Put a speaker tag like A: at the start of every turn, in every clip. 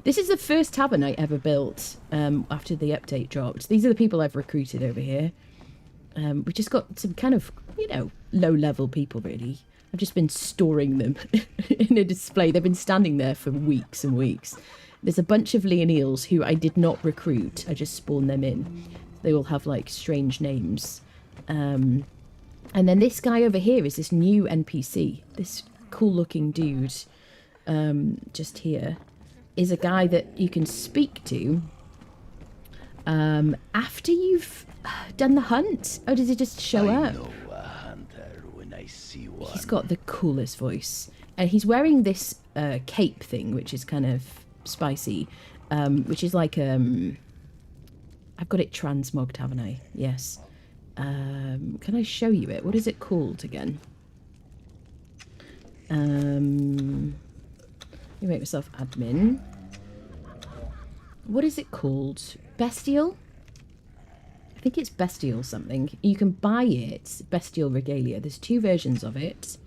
A: This is the first tavern I ever built after the update dropped. These are the people I've recruited over here. We've just got some kind of, you know, low-level people, really. I've just been storing them in a display. They've been standing there for weeks and weeks. There's a bunch of Leonils who I did not recruit. I just spawned them in. They all have, like, strange names. And then this guy over here is this new NPC. This cool-looking dude, just here, is a guy that you can speak to after you've done the hunt. Oh, does he just show up? He's got the coolest voice. And he's wearing this cape thing, which is kind of spicy, which is like... I've got it transmogged, haven't I? Yes. Can I show you it? What is it called again? Let me make myself admin. What is it called? Bestial? I think it's Bestial something. You can buy it, Bestial Regalia. There's 2 versions of it.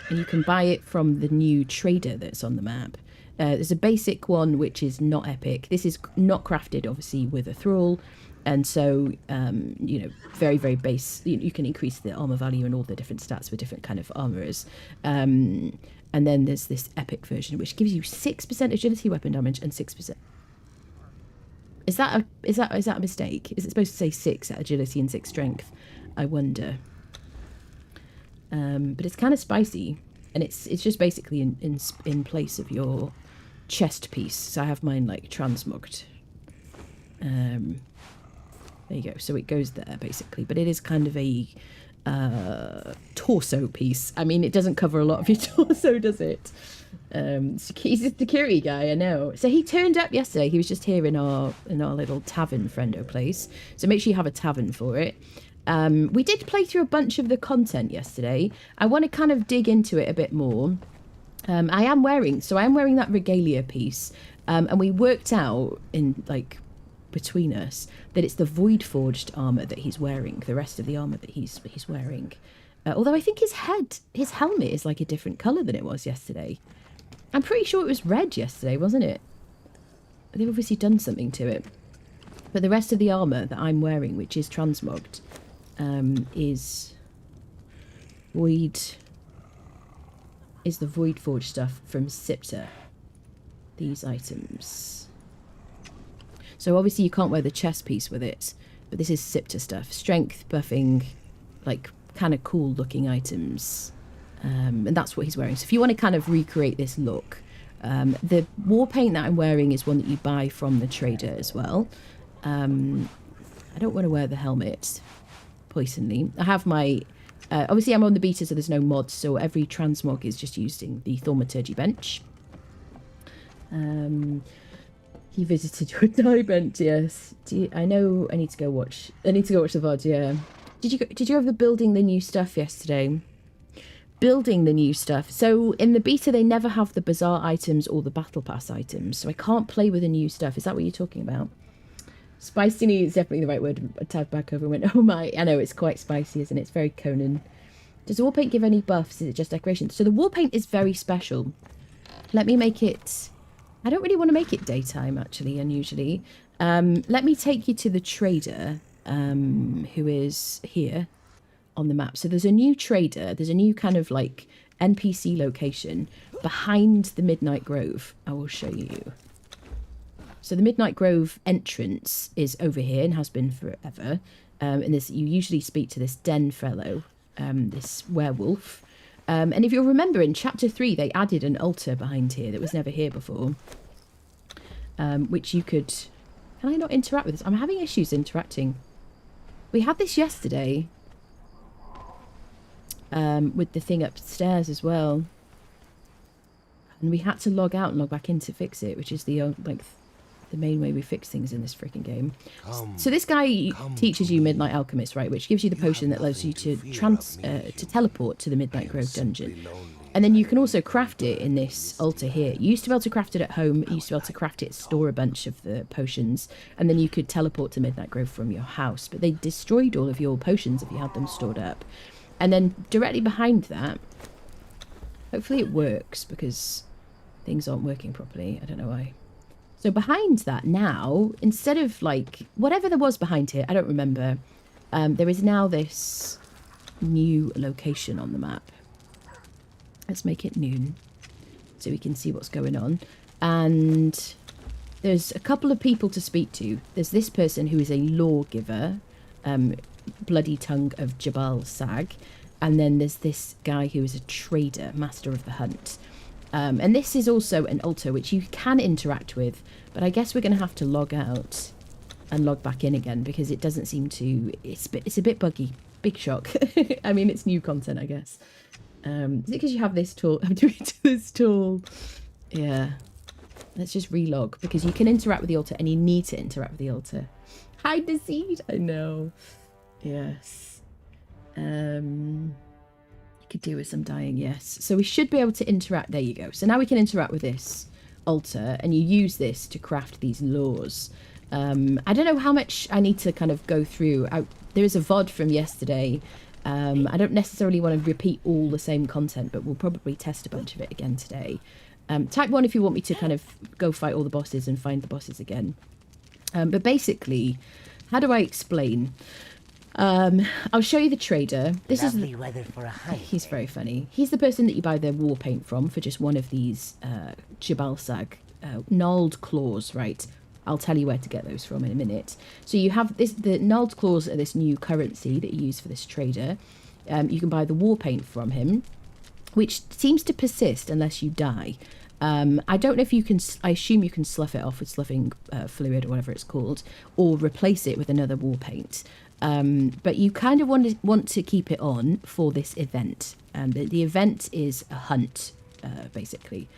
A: And you can buy it from the new trader that's on the map. There's a basic one, which is not epic. This is not crafted, obviously, with a thrall. And so, you know, very, very base. You can increase the armor value and all the different stats with different kind of armorers. And then there's this epic version, which gives you 6% agility weapon damage and 6%. Is that a mistake? Is it supposed to say 6 agility and 6 strength? I wonder. But it's kind of spicy, and it's just basically in place of your chest piece. So I have mine like transmogged. There you go. So it goes there basically, but it is kind of a torso piece. I mean, it doesn't cover a lot of your torso, does it? He's a security guy, I know. So he turned up yesterday. He was just here in our little tavern friendo place. So make sure you have a tavern for it. We did play through a bunch of the content yesterday. I want to kind of dig into it a bit more. I am wearing that regalia piece, and we worked out in like between us that it's the void forged armor that he's wearing. The rest of the armor that he's wearing, although I think his helmet is like a different color than it was yesterday. I'm pretty sure it was red yesterday, wasn't it? They've obviously done something to it. But the rest of the armor that I'm wearing, which is transmogged, is the void forged stuff from Sipta. These items. So obviously you can't wear the chest piece with it, but this is Sipta stuff. Strength buffing, like kind of cool looking items. And that's what he's wearing. So if you want to kind of recreate this look, the war paint that I'm wearing is one that you buy from the trader as well. I don't want to wear the helmet, poisonly. I have my... obviously, I'm on the beta, so there's no mods, so every transmog is just using the Thaumaturgy bench. He visited your die bench, yes. I know I need to go watch... I need to go watch the VOD, yeah. Did you have the building the new stuff yesterday? Building the new stuff. So in the beta, they never have the Bazaar items or the Battle Pass items, so I can't play with the new stuff. Is that what you're talking about? Spicy is definitely the right word. I tabbed back over and went, oh my, I know, it's quite spicy, isn't it? It's very Conan. Does the war paint give any buffs? Is it just decoration? So the war paint is very special. Let me make it... I don't really want to make it daytime, actually, unusually. Let me take you to the trader, who is here on the map. So there's a new trader. There's a new kind of, like, NPC location behind the Midnight Grove. I will show you. So the Midnight Grove entrance is over here and has been forever. And you usually speak to this den fellow, this werewolf. And if you'll remember, in Chapter 3, they added an altar behind here that was never here before. Which you could... Can I not interact with this? I'm having issues interacting. We had this yesterday. With the thing upstairs as well. And we had to log out and log back in to fix it, which is the main way we fix things in this freaking game. So this guy teaches you Midnight Alchemist, right? Which gives you the potion that allows you to teleport to the Midnight Grove dungeon. And then you can also craft it in this altar here. You used to be able to craft it at home. You used to be able to craft it, store a bunch of the potions, and then you could teleport to Midnight Grove from your house. But they destroyed all of your potions if you had them stored up. And then directly behind that, hopefully it works because things aren't working properly. I don't know why. So behind that now, instead of like whatever there was behind here, I don't remember. There is now this new location on the map. Let's make it noon so we can see what's going on. And there's a couple of people to speak to. There's this person who is a lawgiver, Bloody Tongue of Jabal Sag. And then there's this guy who is a trader, Master of the Hunt. And this is also an altar which you can interact with, but I guess we're going to have to log out and log back in again because it doesn't seem to... It's a bit buggy. Big shock. I mean, it's new content, I guess. Is it because you have this tool? I'm doing this tool. Yeah. Let's just relog because you can interact with the altar and you need to interact with the altar. Hide the seed. I know. Yes. You could do with some dying, yes. So we should be able to interact. There you go. So now we can interact with this altar and you use this to craft these laws. I don't know how much I need to kind of go through. There is a VOD from yesterday. I don't necessarily want to repeat all the same content, but we'll probably test a bunch of it again today. Type 1 if you want me to kind of go fight all the bosses and find the bosses again. But basically, how do I explain? I'll show you the trader. This
B: Lovely
A: is
B: weather for a hike.
A: He's very funny. He's the person that you buy the war paint from for just one of these Jabal Sag gnarled claws, right? I'll tell you where to get those from in a minute. So you have this, the gnarled claws are this new currency that you use for this trader. You can buy the war paint from him, which seems to persist unless you die. I don't know if you can, I assume you can slough it off with sloughing fluid or whatever it's called, or replace it with another war paint. But you kind of want to keep it on for this event. The event is a hunt, basically.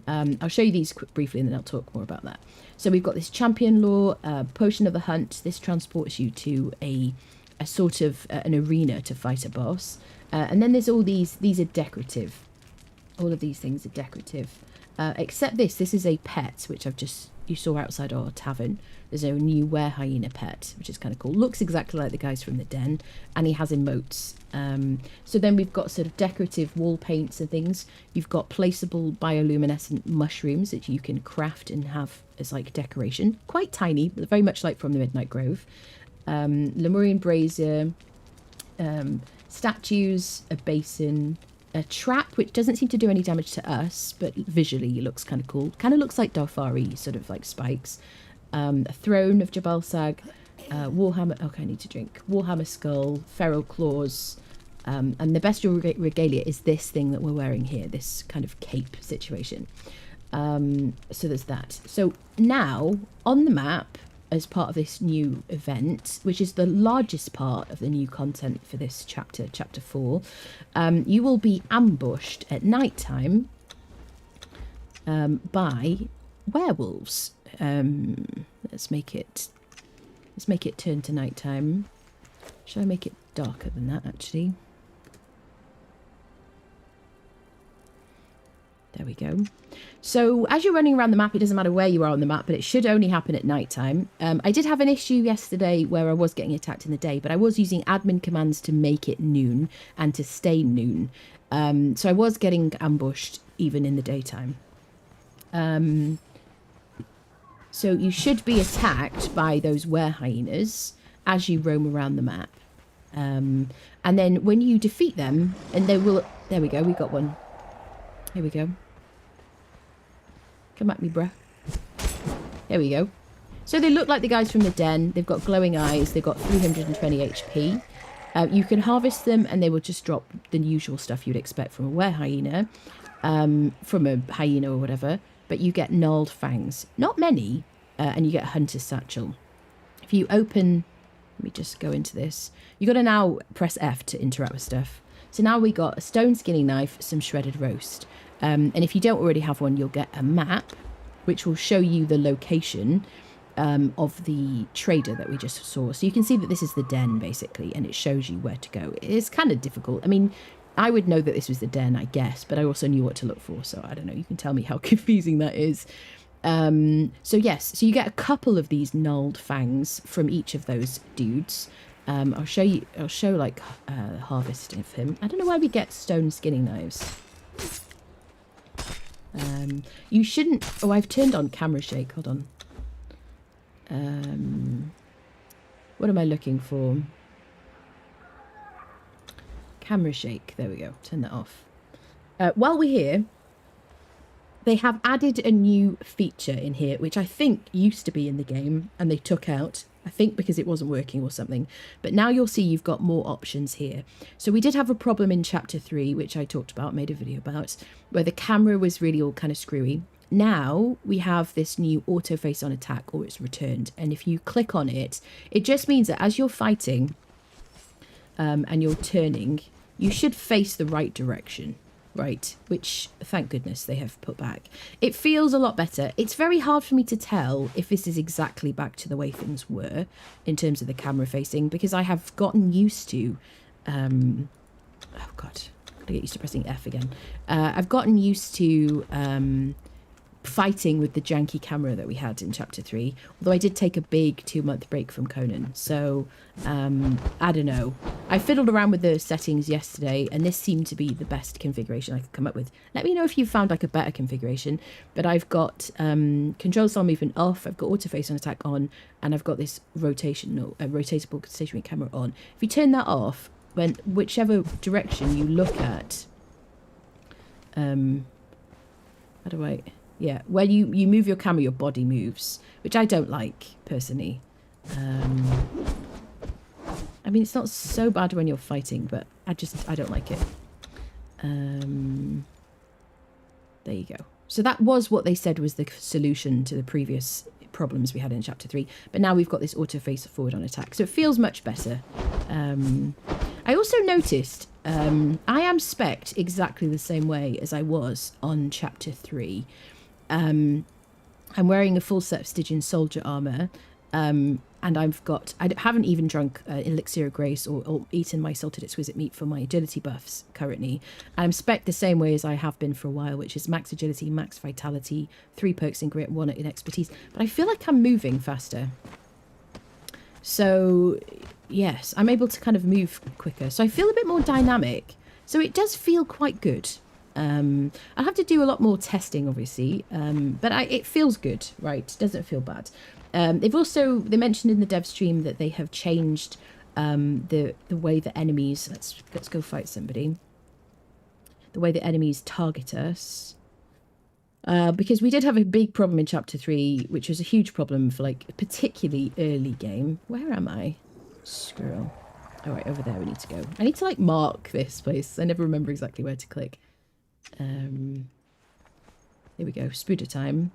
A: I'll show you these briefly and then I'll talk more about that. So we've got this champion law, potion of the hunt. This transports you to a sort of an arena to fight a boss. And then there's all these are decorative. All of these things are decorative. Except this is a pet, which you saw outside our tavern. There's a new were-hyena pet, which is kind of cool. Looks exactly like the guys from the den, and he has emotes. So then we've got sort of decorative wall paints and things. You've got placeable bioluminescent mushrooms that you can craft and have as like decoration. Quite tiny, but very much like from the Midnight Grove. Lemurian brazier, statues, a basin, a trap which doesn't seem to do any damage to us, but visually it looks kind of cool. Kind of looks like Darfari, sort of like spikes. A throne of Jabal Sag, Warhammer. Okay, I need to drink. Warhammer skull, feral claws, and the bestial regalia is this thing that we're wearing here. This kind of cape situation. So there's that. So now on the map, as part of this new event, which is the largest part of the new content for this chapter 4, you will be ambushed at nighttime by werewolves. Let's make it turn to nighttime. Shall I make it darker than that, actually? There we go. So as you're running around the map, it doesn't matter where you are on the map, but it should only happen at nighttime. I did have an issue yesterday where I was getting attacked in the day, but I was using admin commands to make it noon and to stay noon. So I was getting ambushed even in the daytime. So you should be attacked by those were-hyenas as you roam around the map. And then when you defeat them, and they will... There we go, we got one. Here we go. Come at me, bruh. There we go. So they look like the guys from the den. They've got glowing eyes. They've got 320 HP. You can harvest them and they will just drop the usual stuff you'd expect from a were-hyena. From a hyena or whatever. But you get gnarled fangs. Not many. And you get a hunter's satchel. If you open... Let me just go into this. You've got to now press F to interact with stuff. So now we got a stone skinning knife, some shredded roast. And if you don't already have one, you'll get a map, which will show you the location of the trader that we just saw. So you can see that this is the den, basically, and it shows you where to go. It's kind of difficult. I mean, I would know that this was the den, I guess, but I also knew what to look for. So I don't know. You can tell me how confusing that is. So yes, so you get a couple of these gnarled fangs from each of those dudes. I'll show like harvest of him. I don't know why we get stone skinning knives. You shouldn't... Oh, I've turned on camera shake. Hold on. What am I looking for? Camera shake. There we go. Turn that off. While we're here, they have added a new feature in here, which I think used to be in the game and they took out. I think because it wasn't working or something. But now you'll see you've got more options here. So we did have a problem in Chapter 3, which I talked about, made a video about, where the camera was really all kind of screwy. Now we have this new auto face on attack, or it's returned. And if you click on it, it just means that as you're fighting and you're turning, you should face the right direction. Right, which thank goodness they have put back. It feels a lot better. It's very hard for me to tell if this is exactly back to the way things were in terms of the camera facing, because I have gotten used to oh god, gotta get used to pressing F again. I've gotten used to fighting with the janky camera that we had in Chapter 3, although I did take a big 2-month break from Conan, so I don't know. I fiddled around with the settings yesterday and this seemed to be the best configuration I could come up with. Let me know if you found like a better configuration, but I've got control style movement off, I've got auto face on attack on, and I've got this rotatable stationary camera on. If you turn that off, when whichever direction you look at, how do I... Yeah, when you move your camera, your body moves, which I don't like, personally. I mean, it's not so bad when you're fighting, but I don't like it. There you go. So that was what they said was the solution to the previous problems we had in Chapter 3. But now we've got this auto face forward on attack, so it feels much better. I also noticed I am spec'd exactly the same way as I was on Chapter 3. I'm wearing a full set of Stygian soldier armor, and I haven't even drunk elixir of grace or eaten my salted exquisite meat for my agility buffs currently. I'm spec'd the same way as I have been for a while, which is max agility, max vitality, 3 perks in grit, 1 in expertise. But I feel like I'm moving faster. So yes, I'm able to kind of move quicker. So I feel a bit more dynamic. So it does feel quite good. I'll have to do a lot more testing, obviously, but it feels good, right? It doesn't feel bad. They mentioned in the dev stream that they have changed the way that enemies, let's go fight somebody, the way that enemies target us, because we did have a big problem in Chapter 3, which was a huge problem for like particularly early game. Where am I? Squirrel. All right, over there we need to go. I need to like mark this place. I never remember exactly where to click. Here we go, Spooder time.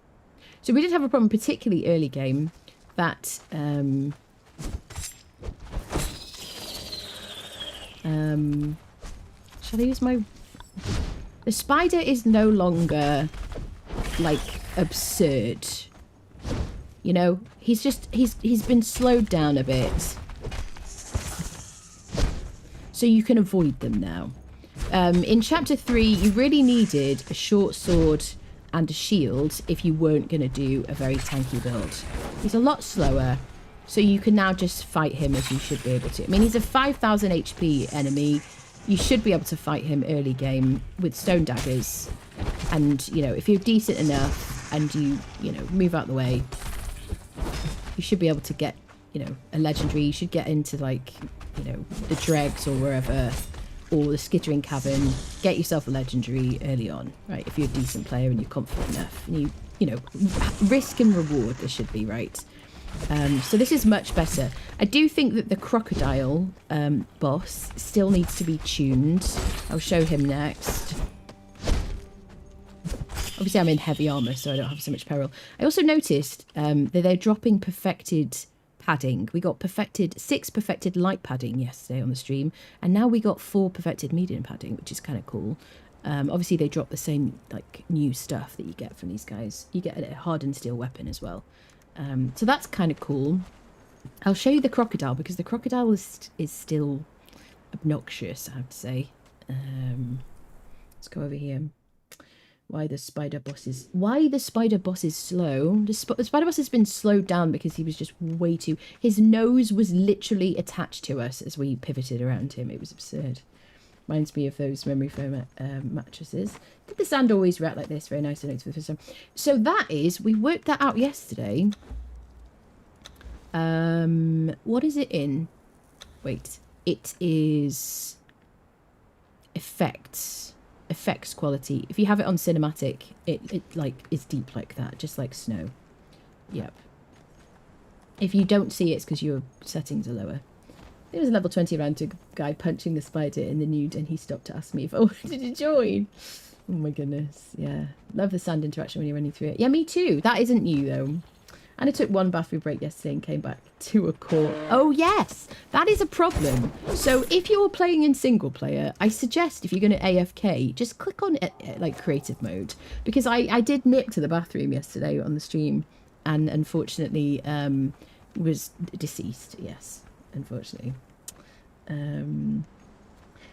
A: So we did have a problem, particularly early game, that shall I use my... The spider is no longer like absurd. You know, he's been slowed down a bit. So you can avoid them now. In Chapter 3, you really needed a short sword and a shield if you weren't going to do a very tanky build. He's a lot slower, so you can now just fight him as you should be able to. I mean, he's a 5,000 HP enemy. You should be able to fight him early game with stone daggers. And, you know, if you're decent enough and you move out the way, you should be able to get, you know, a legendary. You should get into, like, you know, the dregs or wherever... or the Skittering Cavern, get yourself a legendary early on, right? If you're a decent player and you're confident enough, and you know, risk and reward this should be, right? So this is much better. I do think that the crocodile boss still needs to be tuned. I'll show him next. Obviously I'm in heavy armor, so I don't have so much peril. I also noticed that they're dropping perfected padding. We got 6 perfected light padding yesterday on the stream, and now we got 4 perfected medium padding, which is kind of cool. Obviously they drop the same like new stuff that you get from these guys. You get a hardened steel weapon as well, so that's kind of cool. I'll show you the crocodile, because the crocodile is still obnoxious, I have to say. Let's go over here. Why the spider boss is slow. The spider boss has been slowed down because he was just way too... His nose was literally attached to us as we pivoted around him. It was absurd. Reminds me of those memory foam mattresses. Did the sand always rat like this? Very nice to notice for the first time. So that is... We worked that out yesterday. What is it in? Wait, it is effects quality. If you have it on cinematic, it like is deep like that, just like snow. Yep. If you don't see it, it's because your settings are lower. There was a level 20 round to a guy punching the spider in the nude, and he stopped to ask me if I wanted to join. Oh my goodness, yeah. Love the sand interaction when you're running through it. Yeah, me too. That isn't new though. And I took one bathroom break yesterday and came back to a core. Oh yes, that is a problem. So if you're playing in single player, I suggest if you're going to AFK, just click on like creative mode. Because I did nip to the bathroom yesterday on the stream and unfortunately was deceased, yes. Unfortunately.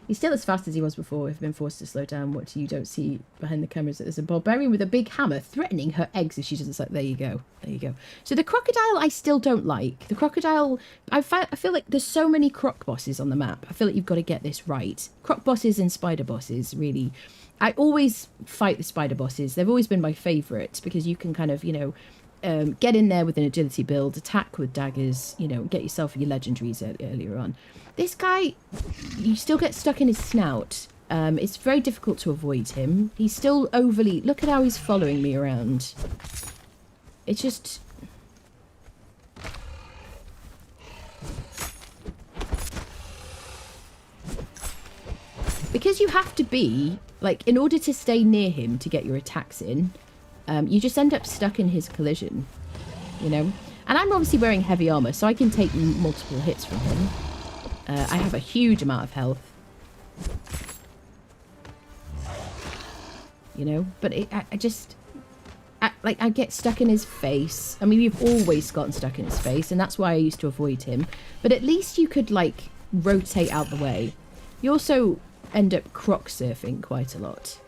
A: He's still as fast as he was before. I've been forced to slow down. What you don't see behind the cameras, there's a barbarian with a big hammer threatening her eggs if she doesn't like. There you go. There you go. So the crocodile I still don't like. The crocodile, I feel like there's so many croc bosses on the map. I feel like you've got to get this right. Croc bosses and spider bosses, really. I always fight the spider bosses. They've always been my favourites because you can kind of, you know, get in there with an agility build, attack with daggers, you know, get yourself your legendaries earlier on. This guy, you still get stuck in his snout. It's very difficult to avoid him. He's still overly... Look at how he's following me around. It's just... Because you have to be, like, in order to stay near him to get your attacks in, you just end up stuck in his collision, you know? And I'm obviously wearing heavy armor, so I can take multiple hits from him. I have a huge amount of health. You know? But I get stuck in his face. I mean, we've always gotten stuck in his face, and that's why I used to avoid him. But at least you could, like, rotate out the way. You also end up croc surfing quite a lot.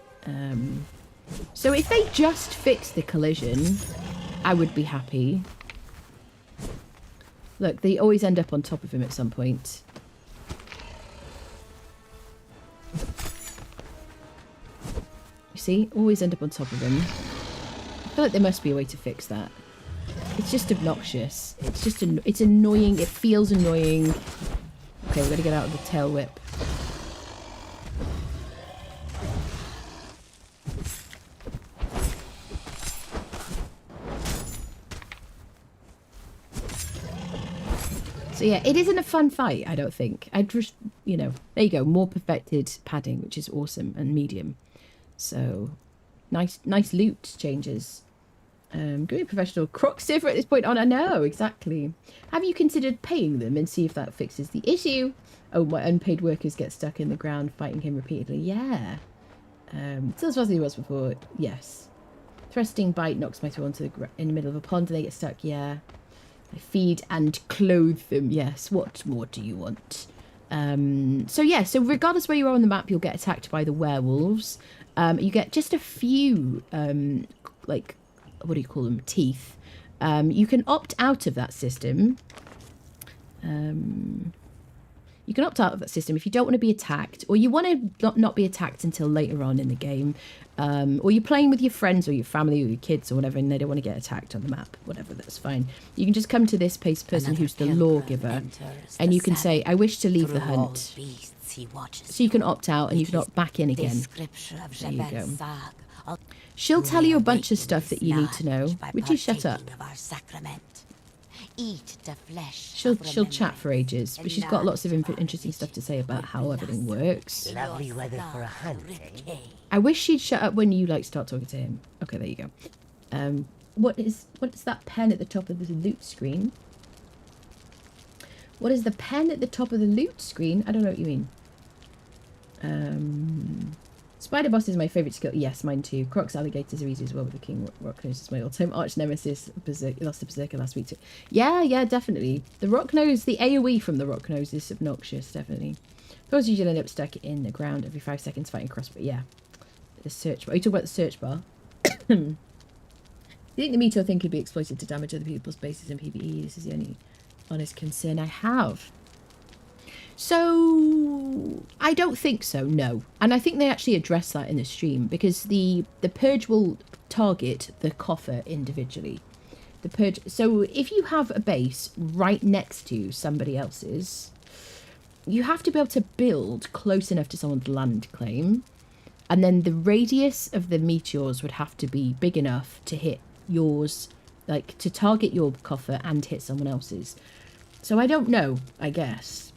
A: So if they just fix the collision, I would be happy. Look, they always end up on top of him at some point. You see? Always end up on top of him. I feel like there must be a way to fix that. It's just obnoxious. It's just it's annoying. It feels annoying. Okay, we're going to get out of the tail whip. So yeah, it isn't a fun fight, I don't think. I just, you know, there you go, more perfected padding, which is awesome, and medium. So, nice loot changes. Good professional croc surfer at this point on. I know, exactly. Have you considered paying them and see if that fixes the issue? Oh, my unpaid workers get stuck in the ground fighting him repeatedly. Yeah. Still as fast as he was before. Yes. Thrusting bite knocks my throw onto in the middle of a pond and they get stuck. Yeah. I feed and clothe them. Yes. What more do you want? So yeah, so regardless where you are on the map, you'll get attacked by the werewolves. You get just a few, like, what do you call them? Teeth. You can opt out of that system. You can opt out of that system if you don't want to be attacked, or you want to not be attacked until later on in the game, or you're playing with your friends or your family or your kids or whatever, and they don't want to get attacked on the map. Whatever, that's fine. You can just come to this person who's the lawgiver, and you can say, "I wish to leave the hunt." So you can opt out, and you can opt back in again. There you go. She'll tell you a bunch of stuff that you need to know. Would you shut up?
B: Eat the flesh.
A: She'll chat for ages, but she's got lots of interesting stuff to say about how everything works.
C: Lovely weather for a hunt, eh?
A: I wish she'd shut up when you like start talking to him. Okay, there you go. What is that pen at the top of the loot screen? What is the pen at the top of the loot screen? I don't know what you mean. Spider boss is my favourite skill. Yes, mine too. Crocs, alligators are easy as well with the king. Rock nose is my all-time arch nemesis. Lost to Berserker last week too. Yeah, definitely. The rock nose, the AoE from the rock nose is obnoxious, definitely. Those usually end up stuck in the ground every 5 seconds fighting crossbow. Yeah. The search bar. You talk about the search bar. Do you think the Meteor thing could be exploited to damage other people's bases in PvE? This is the only honest concern I have. So I don't think so, no. And I think they actually address that in the stream, because the Purge will target the coffer individually. The Purge. So if you have a base right next to somebody else's, you have to be able to build close enough to someone's land claim. And then the radius of the meteors would have to be big enough to hit yours, like to target your coffer and hit someone else's. So I don't know, I guess.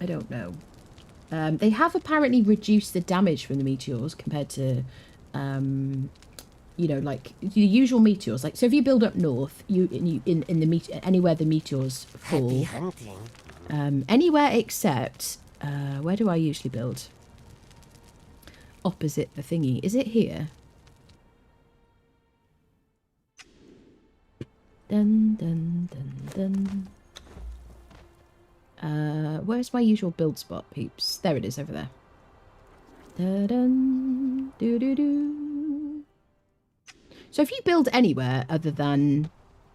A: I don't know. They have apparently reduced the damage from the meteors compared to, you know, like the usual meteors. Like, so if you build up north, anywhere the meteors fall, anywhere except where do I usually build? Opposite the thingy. Is it here? Dun dun dun dun. Where's my usual build spot, peeps? There it is, over there. Da dun doo doo doo. So if you build anywhere other than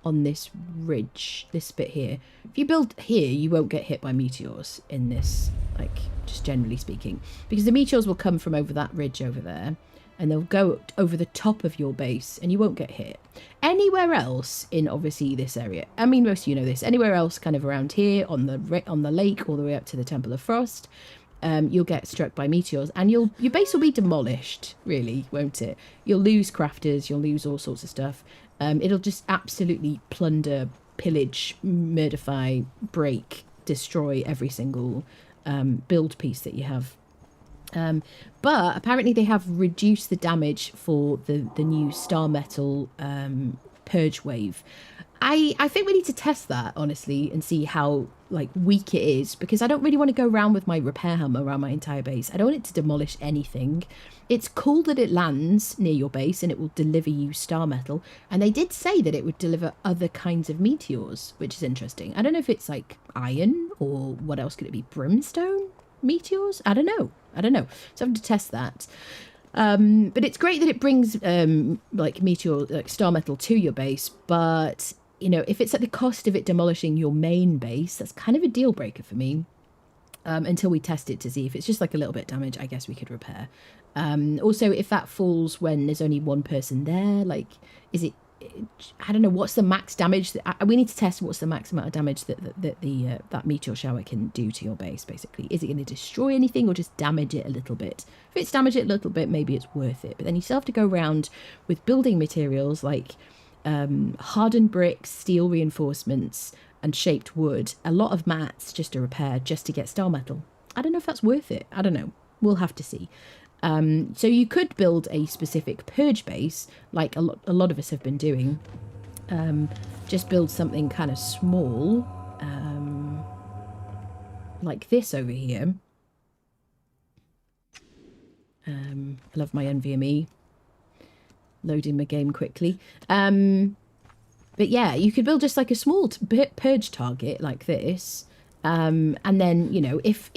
A: on this ridge, this bit here, if you build here, you won't get hit by meteors in this, like, just generally speaking, because the meteors will come from over that ridge over there, and they'll go over the top of your base, and you won't get hit. Anywhere else in, obviously, this area, I mean, most of you know this, anywhere else kind of around here, on the lake, all the way up to the Temple of Frost, you'll get struck by meteors, and your base will be demolished, really, won't it? You'll lose crafters, you'll lose all sorts of stuff. It'll just absolutely plunder, pillage, murderify, break, destroy every single build piece that you have. But apparently they have reduced the damage for the new star metal purge wave. I think we need to test that, honestly, and see how like weak it is, because I don't really want to go around with my repair hammer around my entire base. I don't want it to demolish anything. It's cool that it lands near your base and it will deliver you star metal, and they did say that it would deliver other kinds of meteors, which is interesting. I don't know if it's like iron or what else could it be, brimstone meteors? I don't know, so I'm to test that. But it's great that it brings like meteor, like star metal to your base, but you know, if it's at the cost of it demolishing your main base, that's kind of a deal breaker for me. Until we test it to see if it's just like a little bit damage, I guess we could repair. Also, if that falls when there's only one person there, like, is it, I don't know, what's the max damage we need to test what's the max amount of damage that meteor shower can do to your base, basically. Is it going to destroy anything or just damage it a little bit? If it's damaged it a little bit, maybe it's worth it. But then you still have to go around with building materials like hardened bricks, steel reinforcements, and shaped wood, a lot of mats just to repair, just to get star metal. I don't know if that's worth it. I don't know. We'll have to see. So you could build a specific purge base, like a lot of us have been doing. Just build something kind of small, like this over here. I love my NVMe. Loading my game quickly. But yeah, you could build just like a small purge target like this. And then, you know, if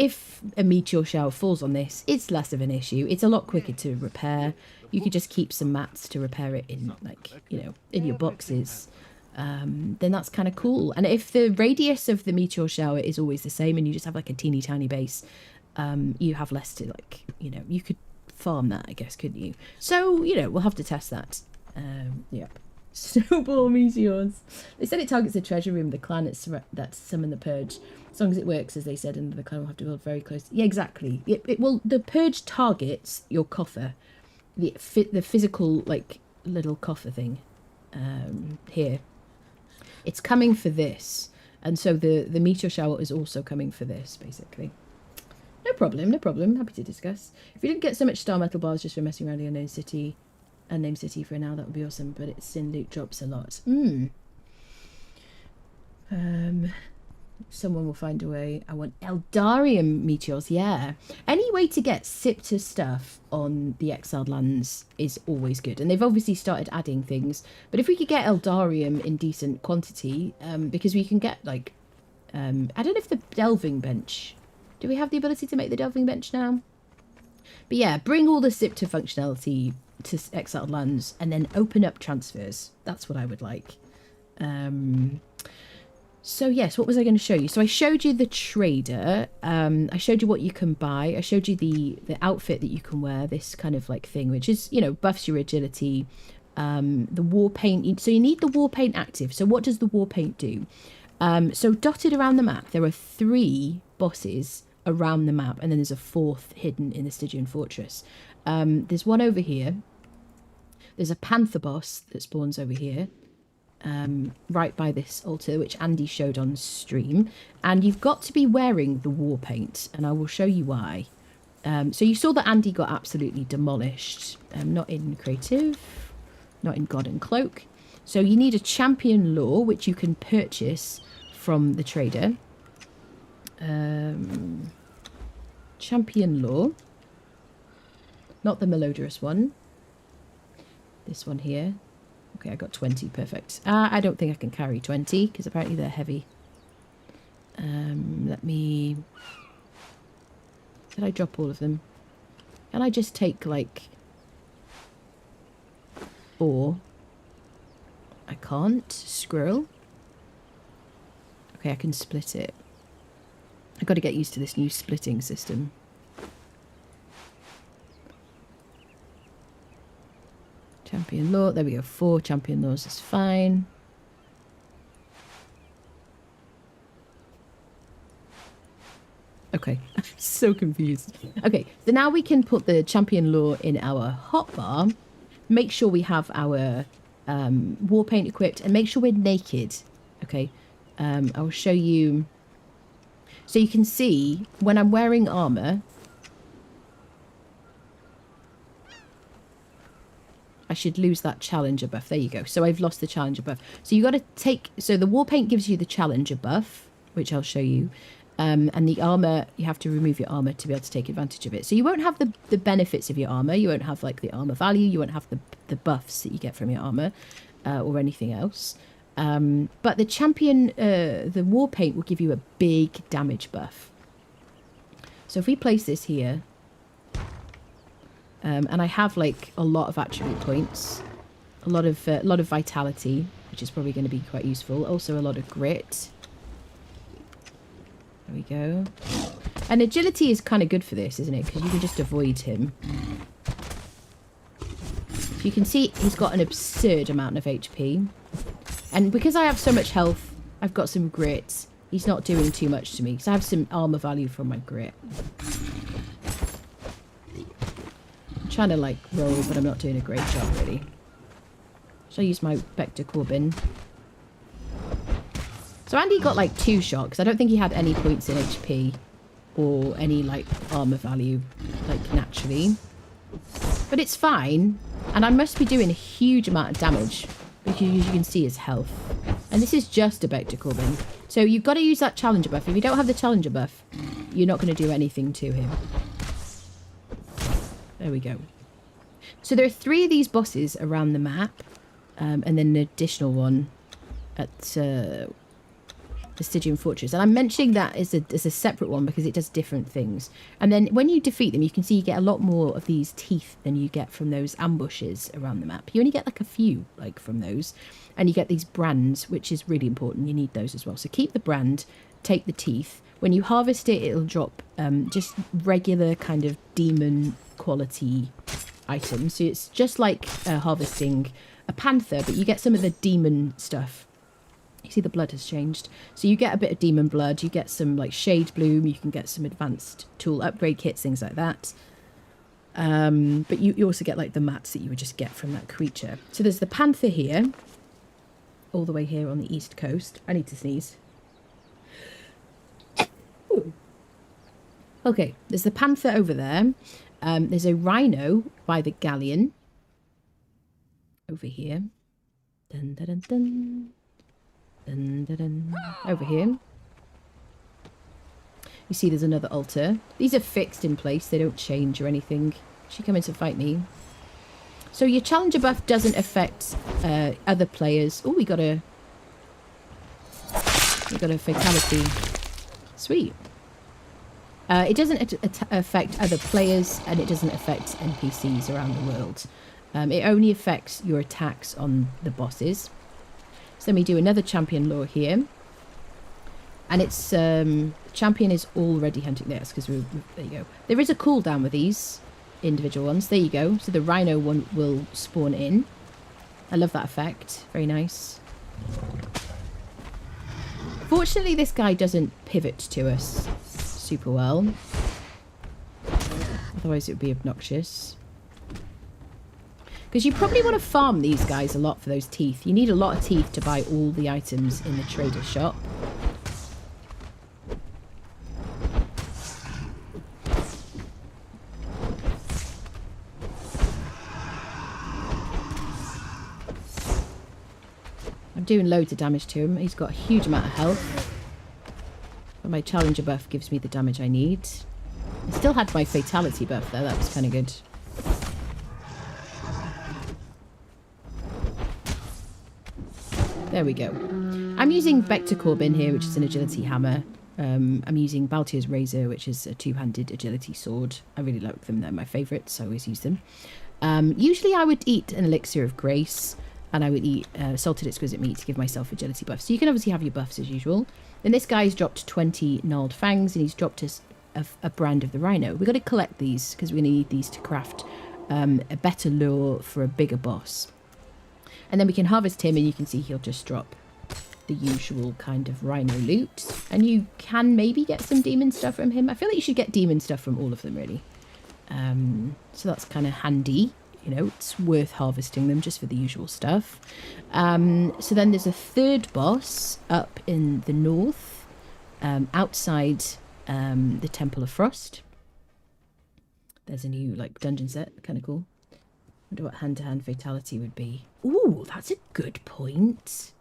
A: a meteor shower falls on this, it's less of an issue. It's a lot quicker to repair. You could just keep some mats to repair it in, like, you know, in your boxes. Then that's kind of cool. And if the radius of the meteor shower is always the same and you just have like a teeny tiny base, you have less to, like, you know, you could farm that, I guess, couldn't you? So, you know, we'll have to test that. Yep. Snowball meteors. They said it targets the treasure room, the clan that summoned the purge. As long as it works, as they said, and the clan will have to build very close. Yeah, exactly. It will. The purge targets your coffer, the physical, like, little coffer thing. Here, it's coming for this, and so the meteor shower is also coming for this, basically. No problem, no problem. Happy to discuss. If you didn't get so much star metal bars just for messing around the unnamed city for now, that would be awesome. But it's in loot drops a lot. Someone will find a way. I want Eldarium meteors. Yeah. Any way to get Scepter stuff on the exiled lands is always good. And they've obviously started adding things. But if we could get Eldarium in decent quantity, because we can get, like, I don't know if the delving bench. Do we have the ability to make the delving bench now? But yeah, bring all the Scepter functionality to exiled lands and then open up transfers. That's what I would like. So yes, what was I going to show you? So I showed you the trader. I showed you what you can buy. I showed you the outfit that you can wear, this kind of like thing, which is, you know, buffs your agility, the war paint. So you need the war paint active. So what does the war paint do? So dotted around the map, there are 3 bosses around the map, and then there's a 4th hidden in the Stygian Fortress. There's one over here. There's a panther boss that spawns over here, right by this altar, which Andy showed on stream. And you've got to be wearing the war paint, and I will show you why. So you saw that Andy got absolutely demolished. Not in creative, not in God and Cloak. So you need a champion lore, which you can purchase from the trader. Champion lore. Not the melodious one. This one here. Okay, I got 20. Perfect. I don't think I can carry 20 because apparently they're heavy. Let me... Did I drop all of them? Can I just take like 4? I can't. Squirrel. Okay, I can split it. I've got to get used to this new splitting system. Champion lore. There we go. 4 champion lores is fine. Okay, I'm so confused. Okay, so now we can put the champion lore in our hotbar. Make sure we have our war paint equipped, and make sure we're naked. Okay, I'll show you. So you can see when I'm wearing armor, I should lose that challenger buff. There you go. So I've lost the challenger buff. So you got to take. So the war paint gives you the challenger buff, which I'll show you. And the armor, you have to remove your armor to be able to take advantage of it. So you won't have the benefits of your armor. You won't have like the armor value. You won't have the buffs that you get from your armor or anything else. But the champion, the war paint will give you a big damage buff. So if we place this here, and I have like a lot of attribute points, a lot of vitality, which is probably going to be quite useful. Also a lot of grit. There we go. And agility is kind of good for this, isn't it? Because you can just avoid him. So you can see he's got an absurd amount of HP. And because I have so much health, I've got some grit. He's not doing too much to me. Because I have some armor value from my grit. I'm trying to like roll, but I'm not doing a great job really. Shall I use my Vector Corbin? So Andy got like 2 shots. I don't think he had any points in HP or any like armor value like naturally. But it's fine. And I must be doing a huge amount of damage because you can see his health. And this is just a Vector Corbin. So you've got to use that challenger buff. If you don't have the challenger buff, you're not going to do anything to him. There we go. So there are 3 of these bosses around the map. And then an additional one at... the Stygian Fortress, and I'm mentioning that as a separate one because it does different things. And then when you defeat them, you can see you get a lot more of these teeth than you get from those ambushes around the map. You only get like a few like from those, and you get these brands, which is really important. You need those as well. So keep the brand, take the teeth. When you harvest it, it'll drop just regular kind of demon quality items. So it's just like harvesting a panther, but you get some of the demon stuff. You see the blood has changed. So you get a bit of demon blood. You get some like shade bloom. You can get some advanced tool upgrade kits, things like that. But you also get like the mats that you would just get from that creature. So there's the panther here. All the way here on the east coast. I need to sneeze. Ooh. Okay, there's the panther over there. There's a rhino by the galleon. Over here. Dun, dun, dun, dun. Dun, dun, dun. Over here. You see there's another altar. These are fixed in place. They don't change or anything. She come in to fight me. So your challenger buff doesn't affect other players. Oh, we got a fatality. Sweet. It doesn't affect other players, and it doesn't affect NPCs around the world. It only affects your attacks on the bosses. So then we do another champion lore here. And it's, champion is already hunting this, because there you go. There is a cooldown with these individual ones. There you go. So the rhino one will spawn in. I love that effect. Very nice. Fortunately, this guy doesn't pivot to us super well. Otherwise, it would be obnoxious. Because you probably want to farm these guys a lot for those teeth. You need a lot of teeth to buy all the items in the trader shop. I'm doing loads of damage to him. He's got a huge amount of health. But my challenger buff gives me the damage I need. I still had my fatality buff there. That was kind of good. There we go. I'm using Vector Corbin here, which is an agility hammer. I'm using Baltier's Razor, which is a two-handed agility sword. I really like them. They're my favourites, so I always use them. Usually I would eat an elixir of grace, and I would eat salted exquisite meat to give myself agility buffs. So you can obviously have your buffs as usual. And this guy's dropped 20 gnarled fangs, and he's dropped us a brand of the Rhino. We've got to collect these, because we're going to need these to craft a better lure for a bigger boss. And then we can harvest him, and you can see he'll just drop the usual kind of Rhino loot. And you can maybe get some demon stuff from him. I feel like you should get demon stuff from all of them, really. So that's kind of handy. You know, it's worth harvesting them just for the usual stuff. So then there's a third boss up in the north, outside the Temple of Frost. There's a new, like, dungeon set. Kind of cool. Wonder what hand-to-hand fatality would be. Ooh, that's a good point.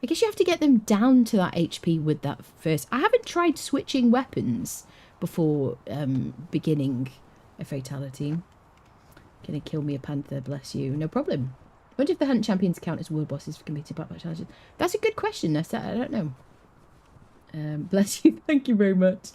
A: I guess you have to get them down to that HP with that first. I haven't tried switching weapons before beginning a fatality. Gonna kill me a panther, bless you. No problem. I wonder if the hunt champions count as world bosses for completing battle challenges. That's a good question, Nessa. I don't know. Bless you. Thank you very much.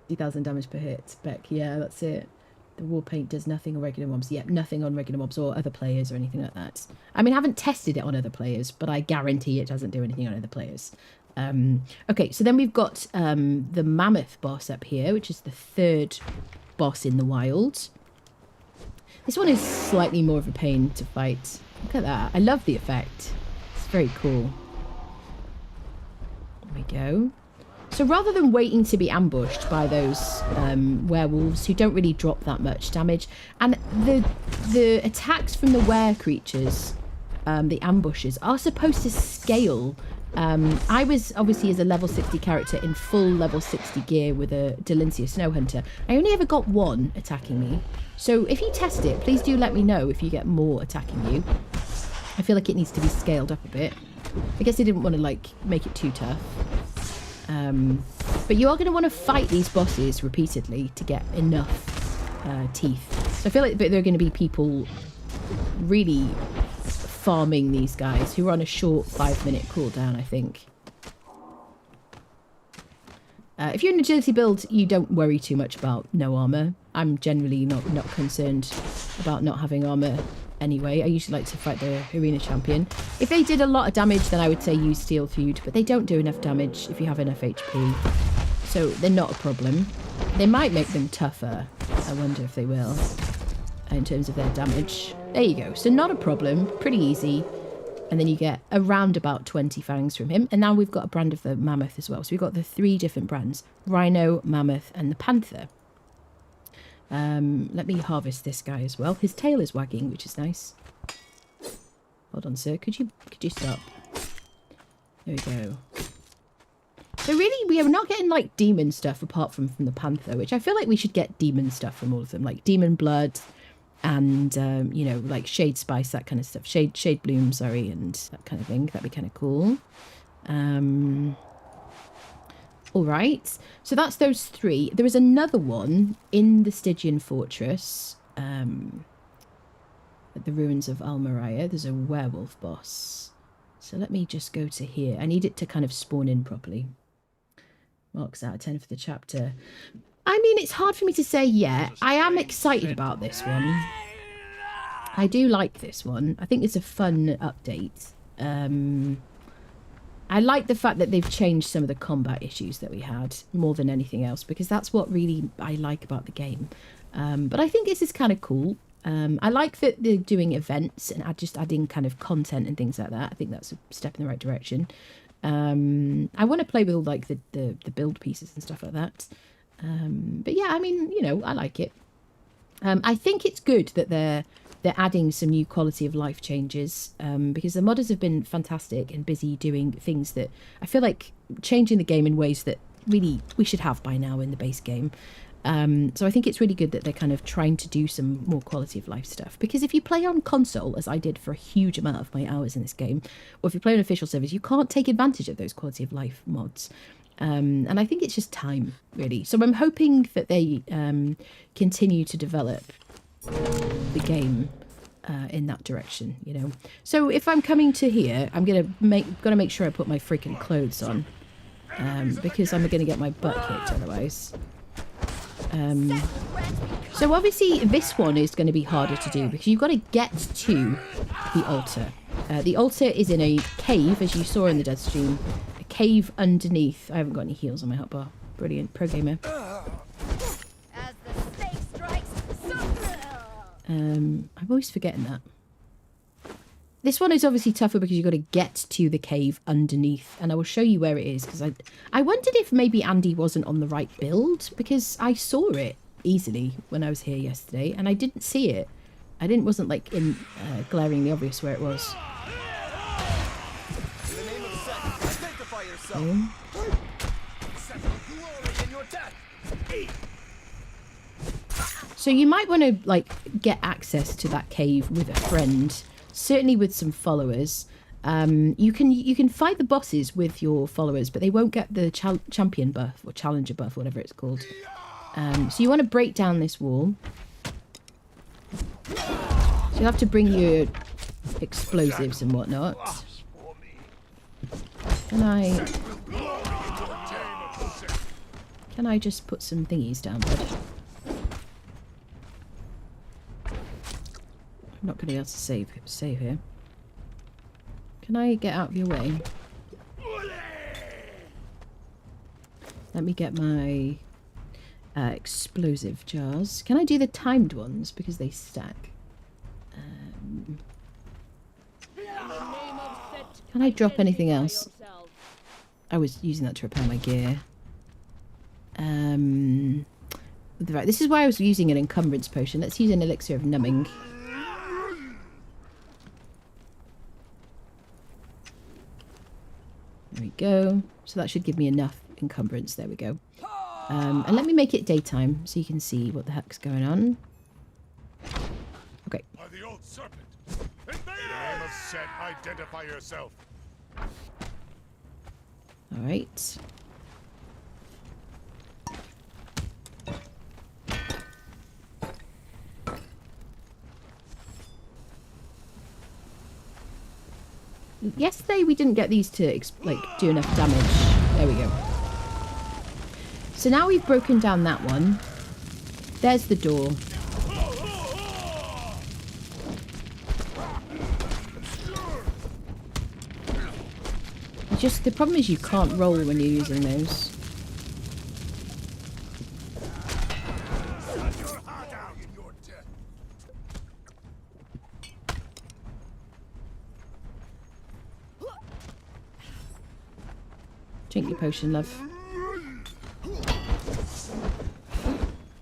A: 3,000 damage per hit. Beck, yeah, that's it. The war paint does nothing on regular mobs. Yep, nothing on regular mobs or other players or anything like that. I mean, I haven't tested it on other players, but I guarantee it doesn't do anything on other players. Okay, so then we've got the Mammoth boss up here, which is the third boss in the wild. This one is slightly more of a pain to fight. Look at that. I love the effect. It's very cool. There we go. So rather than waiting to be ambushed by those werewolves who don't really drop that much damage, and the attacks from the were creatures, the ambushes, are supposed to scale. I was obviously as a level 60 character in full level 60 gear with a Delincia Snow Hunter. I only ever got one attacking me. So if you test it, please do let me know if you get more attacking you. I feel like it needs to be scaled up a bit. I guess I didn't want to like make it too tough. But you are going to want to fight these bosses repeatedly to get enough teeth. So I feel like there are going to be people really farming these guys who are on a short 5-minute cooldown, I think. If you're in an agility build, you don't worry too much about no armor. I'm generally not concerned about not having armor anyway. I usually like to fight the arena champion. If they did a lot of damage, then I would say use steel feud, but they don't do enough damage if you have enough HP. So they're not a problem. They might make them tougher. I wonder if they will, in terms of their damage. There you go. So not a problem. Pretty easy. And then you get around about 20 fangs from him. And now we've got a brand of the Mammoth as well. So we've got the 3 different brands. Rhino, Mammoth, and the Panther. Let me harvest this guy as well. His tail is wagging, which is nice. Hold on, sir. Could you stop? There we go. So really, we are not getting, like, demon stuff apart from the Panther, which I feel like we should get demon stuff from all of them. Like, demon blood and, you know, like, shade spice, that kind of stuff. Shade bloom, sorry, and that kind of thing. That'd be kind of cool. All right. So that's those 3. There is another one in the Stygian Fortress. At the ruins of Almaria. There's a werewolf boss. So let me just go to here. I need it to kind of spawn in properly. Marks out of 10 for the chapter. I mean, it's hard for me to say yet. I am excited about this one. I do like this one. I think it's a fun update. I like the fact that they've changed some of the combat issues that we had more than anything else, because that's what really I like about the game. But I think this is kind of cool. I like that they're doing events and just adding kind of content and things like that. I think that's a step in the right direction. I want to play with all like the build pieces and stuff like that. But yeah, I mean, you know, I like it. I think it's good that they're adding some new quality of life changes, because the modders have been fantastic and busy doing things that I feel like changing the game in ways that really we should have by now in the base game. So I think it's really good that they're kind of trying to do some more quality of life stuff, because if you play on console, as I did for a huge amount of my hours in this game, or if you play on official servers, you can't take advantage of those quality of life mods. And I think it's just time, really. So I'm hoping that they continue to develop the game in that direction, you know. So if I'm coming to here, I'm gonna make sure I put my freaking clothes on, because I'm gonna get my butt kicked otherwise. So obviously this one is going to be harder to do because you've got to get to the altar. The altar is in a cave, as you saw in the dead stream. A cave underneath. I haven't got any heals on my hotbar. Brilliant. Pro gamer.
B: As the snake strikes,
A: I'm always forgetting that. This one is obviously tougher because you've got to get to the cave underneath, and I will show you where it is, because I wondered if maybe Andy wasn't on the right build, because I saw it easily when I was here yesterday, and I didn't see it. Wasn't like in glaringly obvious where it was. So you might want to like get access to that cave with a friend. Certainly with some followers. You can fight the bosses with your followers, but they won't get the champion buff or challenger buff, whatever it's called. So you want to break down this wall. So you'll have to bring your explosives and whatnot. Can I just put some thingies down, bud? I'm not going to be able to save here. Can I get out of your way? Let me get my explosive jars. Can I do the timed ones because they stack? Can I drop anything else? I was using that to repair my gear. Right, this is why I was using an encumbrance potion. Let's use an elixir of numbing. There we go. So that should give me enough encumbrance. There we go. And let me make it daytime so you can see what the heck's going on. Okay.
D: By the old serpent. In the name of Set, identify yourself.
A: All right. Yesterday we didn't get these to like do enough damage. There we go. So now we've broken down that one. There's the door. Just the problem is you can't roll when you're using those. Drink your potion, love.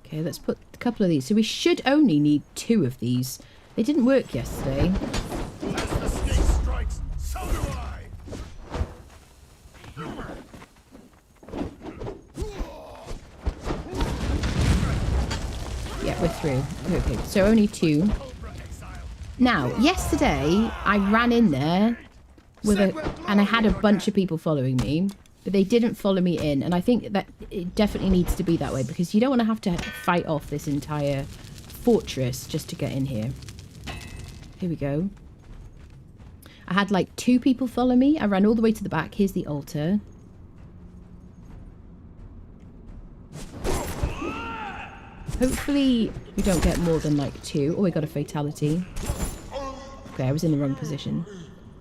A: Okay, let's put a couple of these. So we should only need 2 of these. They didn't work yesterday.
D: As the snake strikes, so do I.
A: Yeah, we're through. Okay, so only 2. Now, yesterday I ran in there with and I had a bunch of people following me, but they didn't follow me in, and I think that it definitely needs to be that way because you don't want to have to fight off this entire fortress just to get in here. Here we go. I had like 2 people follow me. I ran all the way to the back. Here's the altar. Hopefully we don't get more than like 2. Oh, we got a fatality. Okay, I was in the wrong position.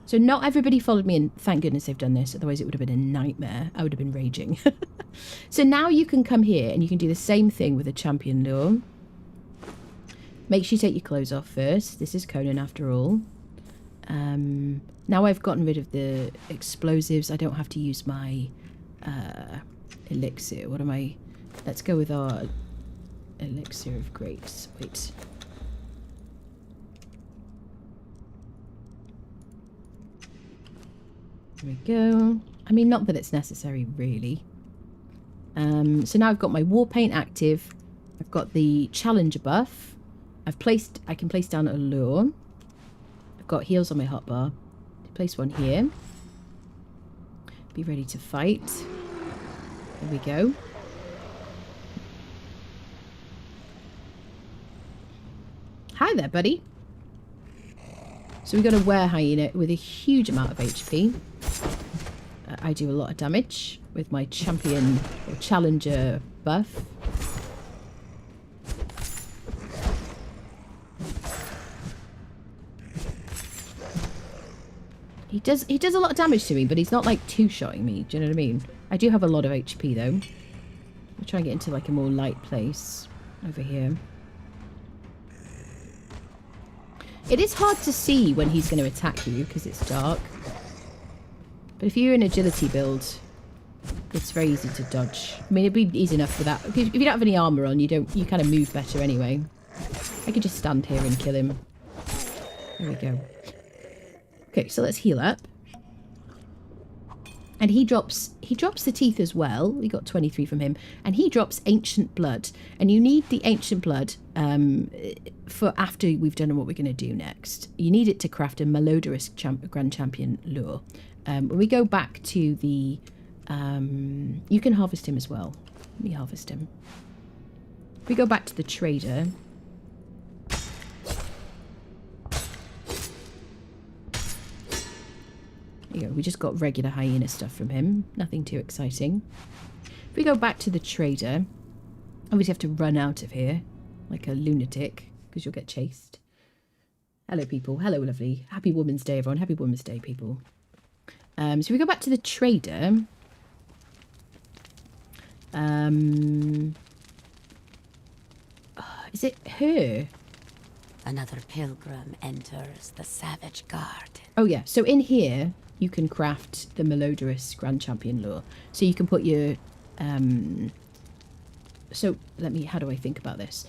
A: So not everybody followed me, and thank goodness they've done this. Otherwise it would have been a nightmare. I would have been raging. So now you can come here and you can do the same thing with a champion lure. Make sure you take your clothes off first. This is Conan after all. Now I've gotten rid of the explosives. I don't have to use my elixir. What am I... Let's go with our elixir of grace. Wait. There we go. I mean, not that it's necessary, really. So now I've got my war paint active. I've got the challenger buff. I can place down a lure. I've got heals on my hotbar. Place one here. Be ready to fight. There we go. Hi there, buddy. So we got a were-hyena with a huge amount of HP. I do a lot of damage with my champion or challenger buff. He does a lot of damage to me, but he's not like two-shotting me. Do you know what I mean? I do have a lot of HP though. I'll try and get into like a more light place over here. It is hard to see when he's going to attack you because it's dark. But if you're in agility build, it's very easy to dodge. I mean, it'd be easy enough for that. If you don't have any armor on, you kind of move better anyway. I could just stand here and kill him. There we go. Okay, so let's heal up. And he drops the teeth as well. We got 23 from him. And he drops ancient blood. And you need the ancient blood for after we've done what we're going to do next. You need it to craft a malodorous Grand Champion lure. When we go back to the... you can harvest him as well. Let me harvest him. If we go back to the trader... There you go. We just got regular hyena stuff from him. Nothing too exciting. If we go back to the trader, obviously have to run out of here like a lunatic because you'll get chased. Hello, people. Hello, lovely. Happy Women's Day, everyone. Happy Women's Day, people. So we go back to the trader. Is it her?
C: Another pilgrim enters the savage garden.
A: Oh, yeah. So in here, you can craft the malodorous Grand Champion lure. So you can put your... So how do I think about this?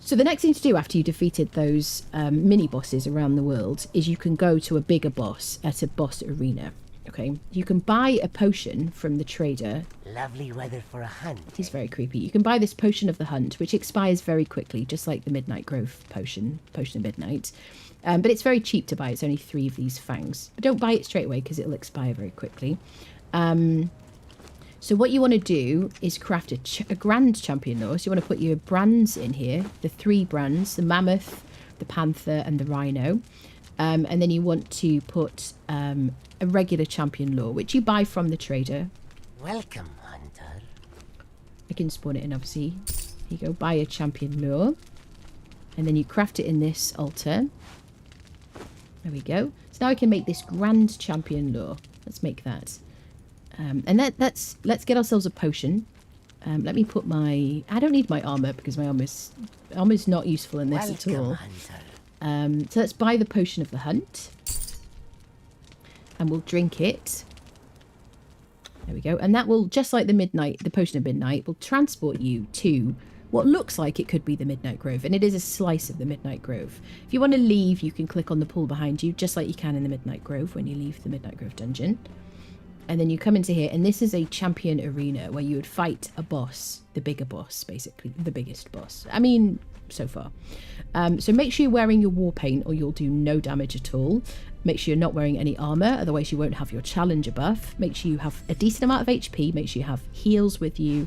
A: So the next thing to do after you defeated those mini-bosses around the world is you can go to a bigger boss at a boss arena. Okay, you can buy a potion from the trader.
C: Lovely weather for a hunt.
A: He's very creepy. You can buy this potion of the hunt, which expires very quickly, just like the Midnight Grove potion of Midnight. But it's very cheap to buy. It's only 3 of these fangs. But don't buy it straight away because it'll expire very quickly. So what you want to do is craft a Grand Champion lure. So you want to put your brands in here, the 3 brands, the Mammoth, the Panther, and the Rhino. And then you want to put a regular champion lure, which you buy from the trader.
C: Welcome, hunter.
A: I can spawn it in, obviously. Here you go, buy a champion lure. And then you craft it in this altar. There we go. So now I can make this Grand Champion lure. Let's make that. And let's get ourselves a potion. Let me put my... I don't need my armor because my armor's not useful in this at all.
C: Hunter.
A: So let's buy the potion of the hunt. And we'll drink it. There we go. And that will, just like the potion of midnight, will transport you to what looks like it could be the Midnight Grove. And it is a slice of the Midnight Grove. If you want to leave, you can click on the pool behind you, just like you can in the Midnight Grove when you leave the Midnight Grove dungeon. And then you come into here, and this is a champion arena where you would fight a boss, the bigger boss, basically, the biggest boss. I mean, so far. So make sure you're wearing your war paint or you'll do no damage at all. Make sure you're not wearing any armor, otherwise you won't have your challenger buff. Make sure you have a decent amount of HP. Make sure you have heals with you,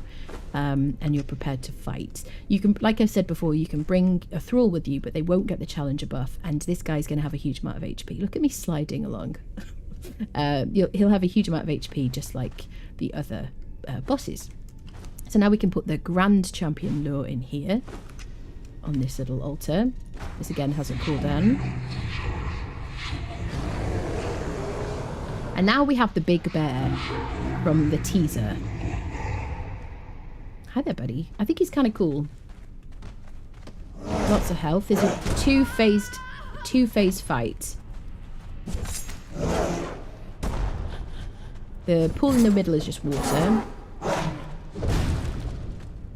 A: and you're prepared to fight. You can, like I said before, you can bring a thrall with you, but they won't get the challenger buff. And this guy's going to have a huge amount of HP. Look at me sliding along. He'll have a huge amount of HP, just like the other bosses. So now we can put the Grand Champion lure in here on this little altar. This again has a cooldown. And now we have the big bear from the teaser. Hi there, buddy. I think he's kind of cool. Lots of health. There's a two-phase fight. The pool in the middle is just water.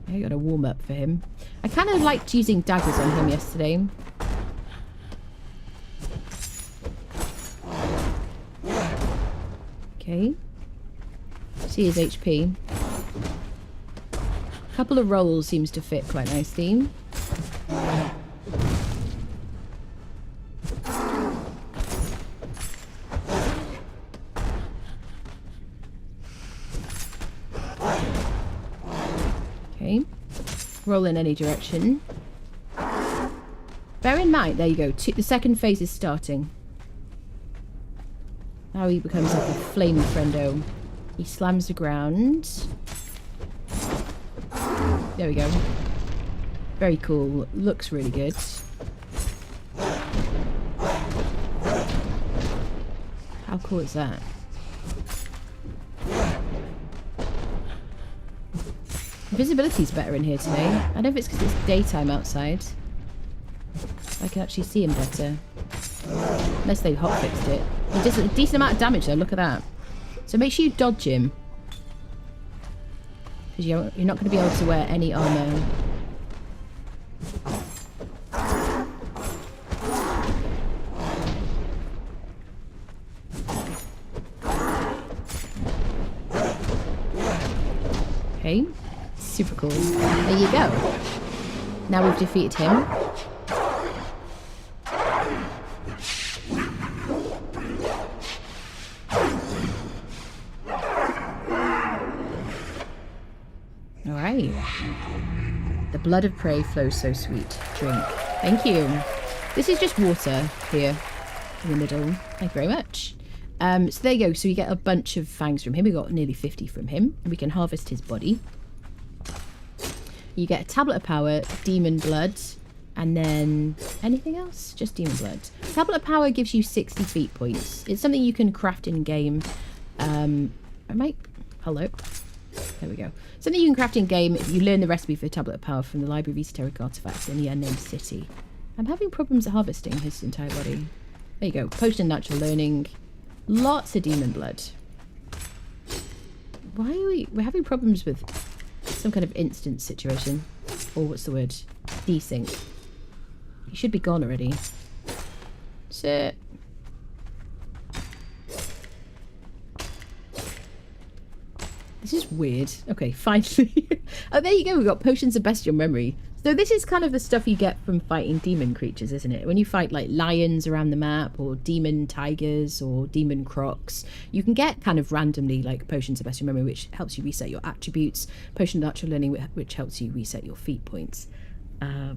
A: I got a warm up for him. I kind of liked using daggers on him yesterday. Okay. See his HP. A couple of rolls seems to fit quite nicely. Okay. Roll in any direction. Bear in mind, there you go. The second phase is starting. Now he becomes like a flame friendo. He slams the ground. There we go. Very cool. Looks really good. How cool is that? Visibility's better in here today. I don't know if it's because it's daytime outside. I can actually see him better. Unless they hotfixed it. He does a decent amount of damage though, look at that. So make sure you dodge him. Because you're not going to be able to wear any armor. Okay. Super cool. There you go. Now we've defeated him. Alright. The blood of prey flows so sweet. Drink. Thank you. This is just water here in the middle. Thank you very much. So there you go. So we get a bunch of fangs from him. We got nearly 50 from him. We can harvest his body. You get a tablet of power, demon blood, and then anything else? Just demon blood. Tablet of power gives you 60 feat points. It's something you can craft in game. Hello. There we go. Something you can craft in game. You learn the recipe for tablet of power from the library of esoteric artifacts in the unnamed city. I'm having problems harvesting his entire body. There you go. Potion of natural learning. Lots of demon blood. Why are we're having problems with some kind of instant situation? Or what's the word? Desync. He should be gone already. Sit. This is weird. Okay, finally. Oh, there you go. We've got potions of bestial memory. So this is kind of the stuff you get from fighting demon creatures, isn't it? When you fight like lions around the map or demon tigers or demon crocs, you can get kind of randomly like potions of bestial memory, which helps you reset your attributes. Potion of natural learning, which helps you reset your feat points. There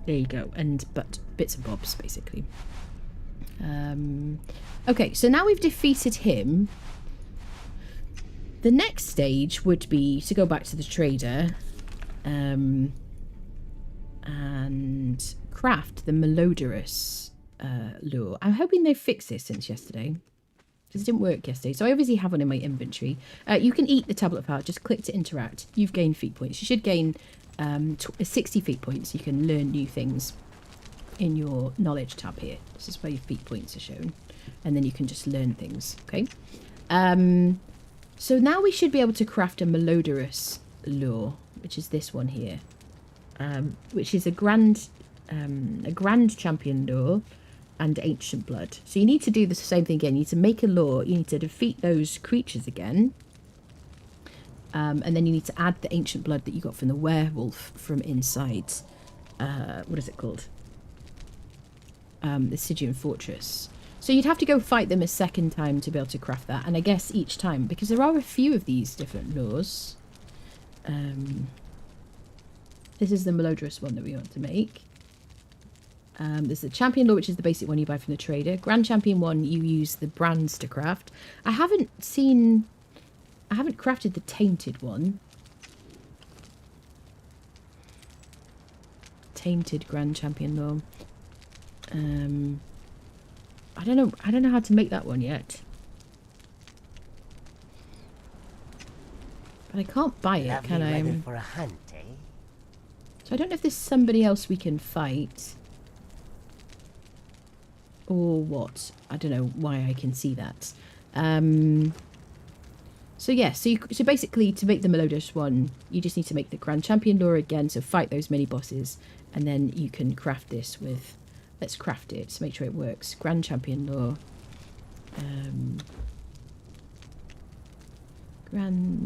A: you go. But bits and bobs, basically. Okay, so now we've defeated him. The next stage would be to go back to the trader and craft the malodorous lure. I'm hoping they've fixed this since yesterday, because it didn't work yesterday. So I obviously have one in my inventory. You can eat the tablet of power. Just click to interact. You've gained feat points. You should gain 60 feat points. You can learn new things in your knowledge tab here. This is where your feat points are shown. And then you can just learn things. Okay. So now we should be able to craft a malodorous lure, which is this one here, which is a grand champion lure and ancient blood. So you need to do the same thing again. You need to make a lure. You need to defeat those creatures again. And then you need to add the ancient blood that you got from the werewolf from inside. What is it called? The Stygian Fortress. So you'd have to go fight them a second time to be able to craft that. And I guess each time, because there are a few of these different lures. This is the malodorous one that we want to make. There's the champion lure, which is the basic one you buy from the trader. Grand champion one, you use the brands to craft. I haven't crafted the tainted one. Tainted grand champion lure. I don't know how to make that one yet. But I can't buy it, can I?
C: Weather for a hunt, eh?
A: So I don't know if there's somebody else we can fight. Or what. I don't know why I can see that. So yeah, so basically to make the Melodious one, you just need to make the Grand Champion lore again, so fight those mini bosses, and then you can craft this with, let's craft it to make sure it works. Grand Champion lore. Grand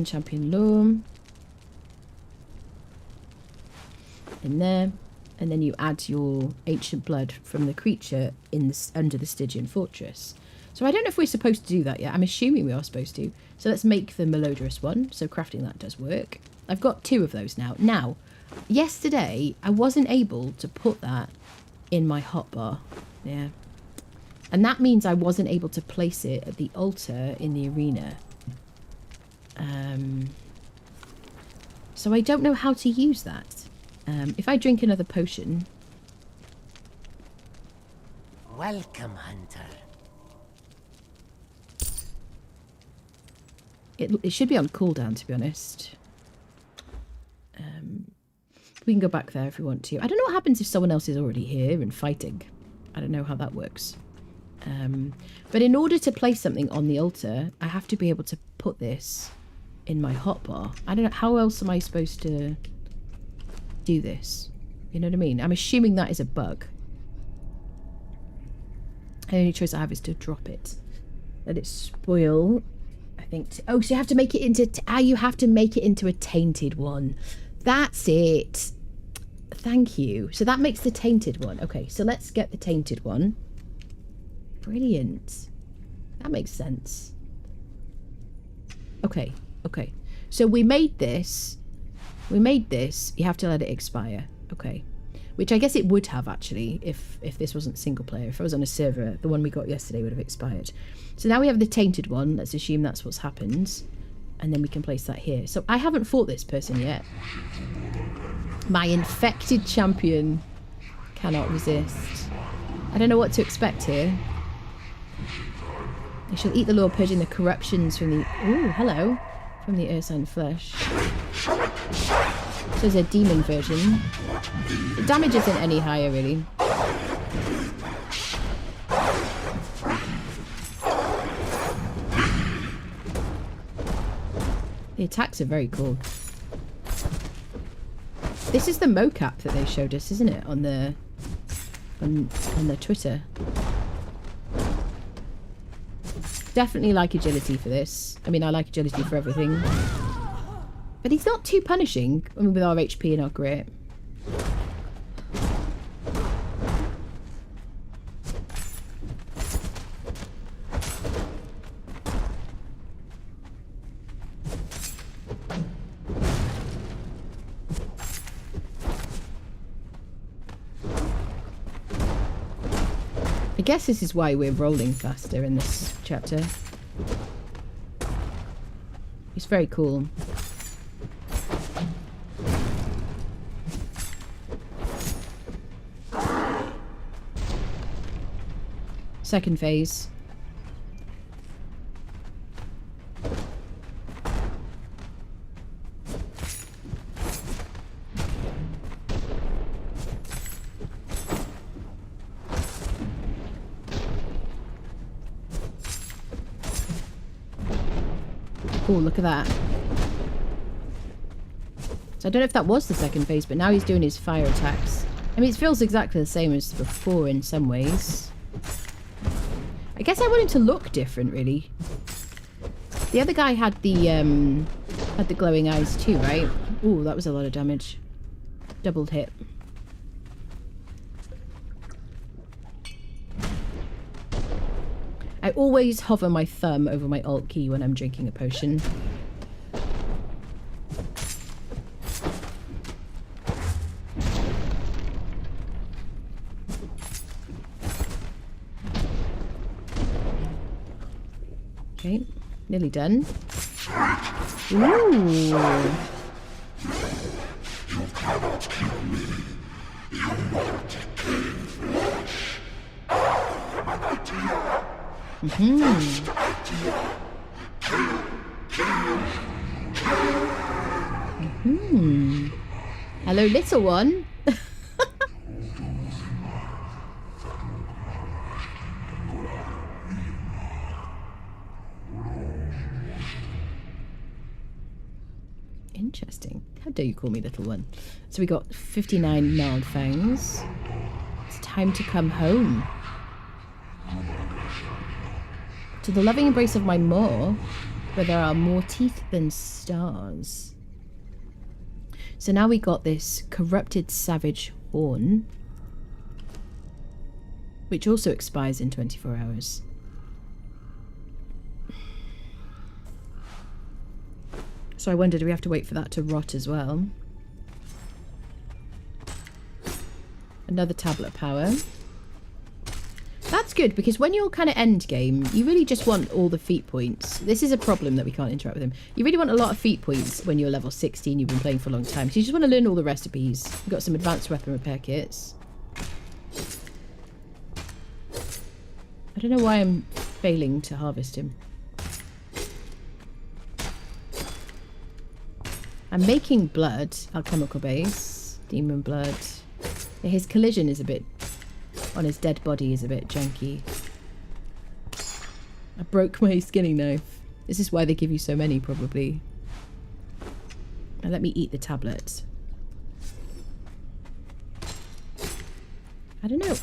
A: Champion lore. In there. And then you add your ancient blood from the creature in this, under the Stygian Fortress. So I don't know if we're supposed to do that yet. I'm assuming we are supposed to. So let's make the Melodious one. So crafting that does work. I've got 2 of those now. Now, yesterday, I wasn't able to put that in my hotbar. Yeah. And that means I wasn't able to place it at the altar in the arena. So I don't know how to use that. If I drink another potion...
C: Welcome, Hunter.
A: It should be on cooldown, to be honest. We can go back there if we want to. I don't know what happens if someone else is already here and fighting. I don't know how that works. But in order to place something on the altar, I have to be able to put this in my hotbar. I don't know, how else am I supposed to do this? You know what I mean? I'm assuming that is a bug. The only choice I have is to drop it. Let it spoil. I think. Oh, so you have to make it into. You have to make it into a tainted one. That's it. Thank you. So that makes the tainted one. Okay, so let's get the tainted one. Brilliant. That makes sense. Okay. Okay. So we made this. You have to let it expire. Okay. Which I guess it would have, actually, if this wasn't single player. If I was on a server, the one we got yesterday would have expired. So now we have the tainted one. Let's assume that's what's happened. And then we can place that here. So I haven't fought this person yet. My infected champion cannot resist. I don't know what to expect here. I shall eat the lore, purging the corruptions from the... Ooh, hello. From the Ursine flesh. So there's a demon version. The damage isn't any higher, really. The attacks are very cool. This is the mocap that they showed us, isn't it? On the Twitter. Definitely like agility for this. I mean, I like agility for everything. But he's not too punishing. I mean, with our HP and our grit. I guess this is why we're rolling faster in this chapter. It's very cool. Second phase. Oh, look at that. So I don't know if that was the second phase, but now he's doing his fire attacks. I mean, it feels exactly the same as before in some ways. I guess I want him to look different, really. The other guy had the glowing eyes too, right? Ooh, that was a lot of damage. Doubled hit. I always hover my thumb over my alt key when I'm drinking a potion. Okay, nearly done. Ooh. Hello, little one. Interesting. How dare you call me little one? So we got 59 gnarled fangs. It's time to come home. To the loving embrace of my maw, where there are more teeth than stars. So now we got this corrupted savage horn, which also expires in 24 hours. So I wonder, do we have to wait for that to rot as well? Another tablet of power. That's good, because when you're kind of end game, you really just want all the feat points. This is a problem that we can't interact with him. You really want a lot of feat points when you're level 16, you've been playing for a long time. So you just want to learn all the recipes. We've got some advanced weapon repair kits. I don't know why I'm failing to harvest him. I'm making blood, alchemical base, demon blood. His collision is a bit, on his dead body is a bit janky. I broke my skinning knife. This is why they give you so many, probably. Now let me eat the tablet. I don't know.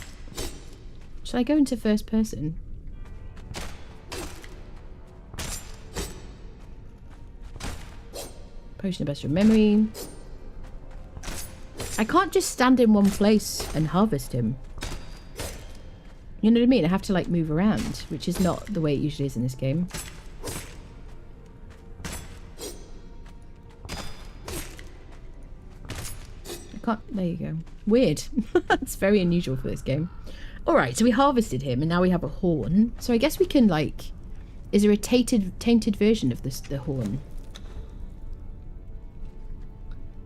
A: Should I go into first person? Potion of bestial memory. I can't just stand in one place and harvest him. You know what I mean? I have to like move around, which is not the way it usually is in this game. I can't... There you go. Weird. It's very unusual for this game. Alright, so we harvested him and now we have a horn. So I guess we can like... Is there a tainted version of this, the horn?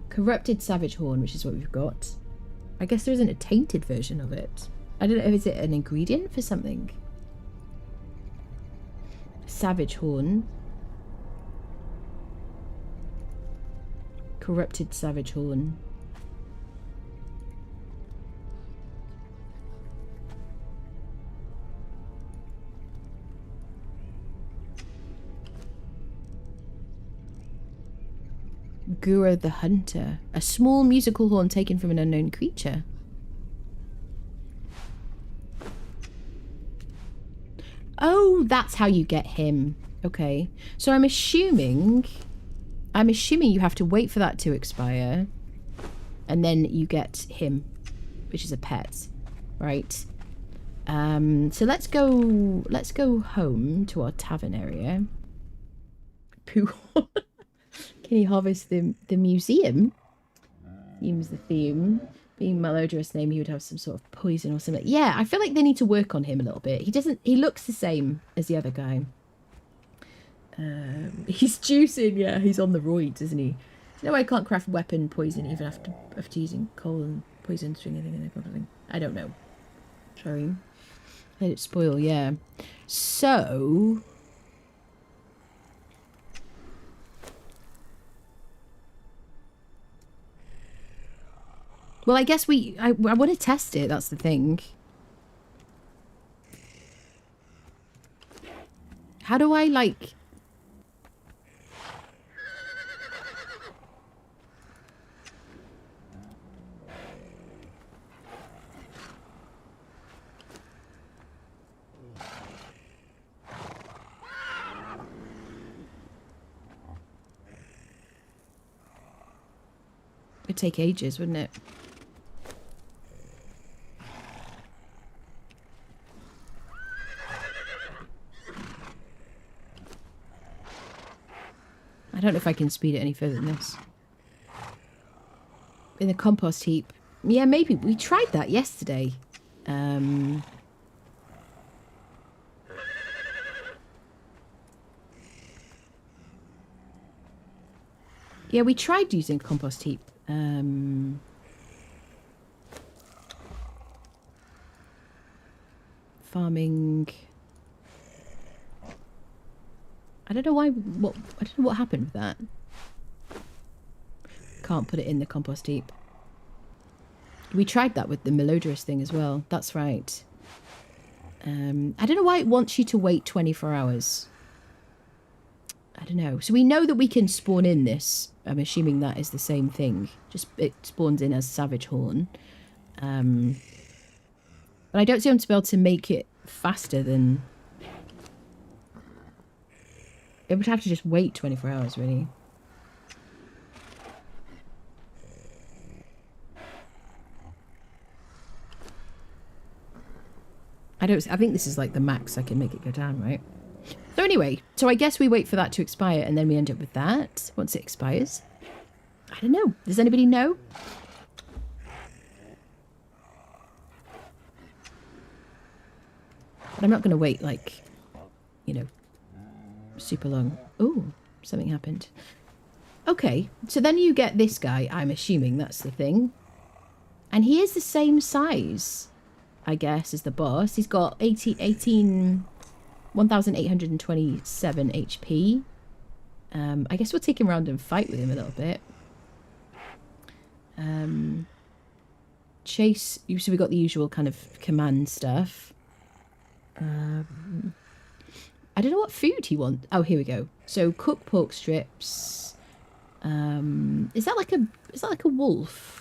A: Corrupted Savage Horn, which is what we've got. I guess there isn't a tainted version of it. I don't know, is it an ingredient for something? Savage Horn. Corrupted Savage Horn. Gura the Hunter. A small musical horn taken from an unknown creature. Oh, that's how you get him. Okay. So I'm assuming you have to wait for that to expire. And then you get him, which is a pet. Right. So let's go home to our tavern area. Pooh. Can he harvest the museum? Theme's the theme. Being malodorous name, he would have some sort of poison or something. Yeah, I feel like they need to work on him a little bit. He looks the same as the other guy. He's juicing, yeah, he's on the roids, isn't he? You know, I can't craft weapon poison even after using coal and poison string anything. I don't know. Sorry. Let it spoil, yeah. So... Well, I guess I want to test it, that's the thing. How do I, like... It'd take ages, wouldn't it? I don't know if I can speed it any further than this. In the compost heap. Yeah, maybe. We tried that yesterday. Yeah, we tried using compost heap. Farming... I don't know why. I don't know what happened with that. can't put it in the compost heap. We tried that with the melodious thing as well. That's right. I don't know why it wants you to wait 24 hours. I don't know. So we know that we can spawn in this. I'm assuming that is the same thing. Just it spawns in as Savage Horn. But I don't seem to be able to make it faster than... It would have to just wait 24 hours, really. I think this is like the max I can make it go down, right? So anyway, so I guess we wait for that to expire and then we end up with that once it expires. I don't know. Does anybody know? But I'm not going to wait like, you know, super long. Oh, something happened. Okay, so then you get this guy. I'm assuming that's the thing. And he is the same size, I guess, as the boss. He's got 1,827 HP. I guess we'll take him around and fight with him a little bit. Chase. So we got the usual kind of command stuff. I don't know what food he wants. Oh, here we go. So cook pork strips. Is that like a wolf?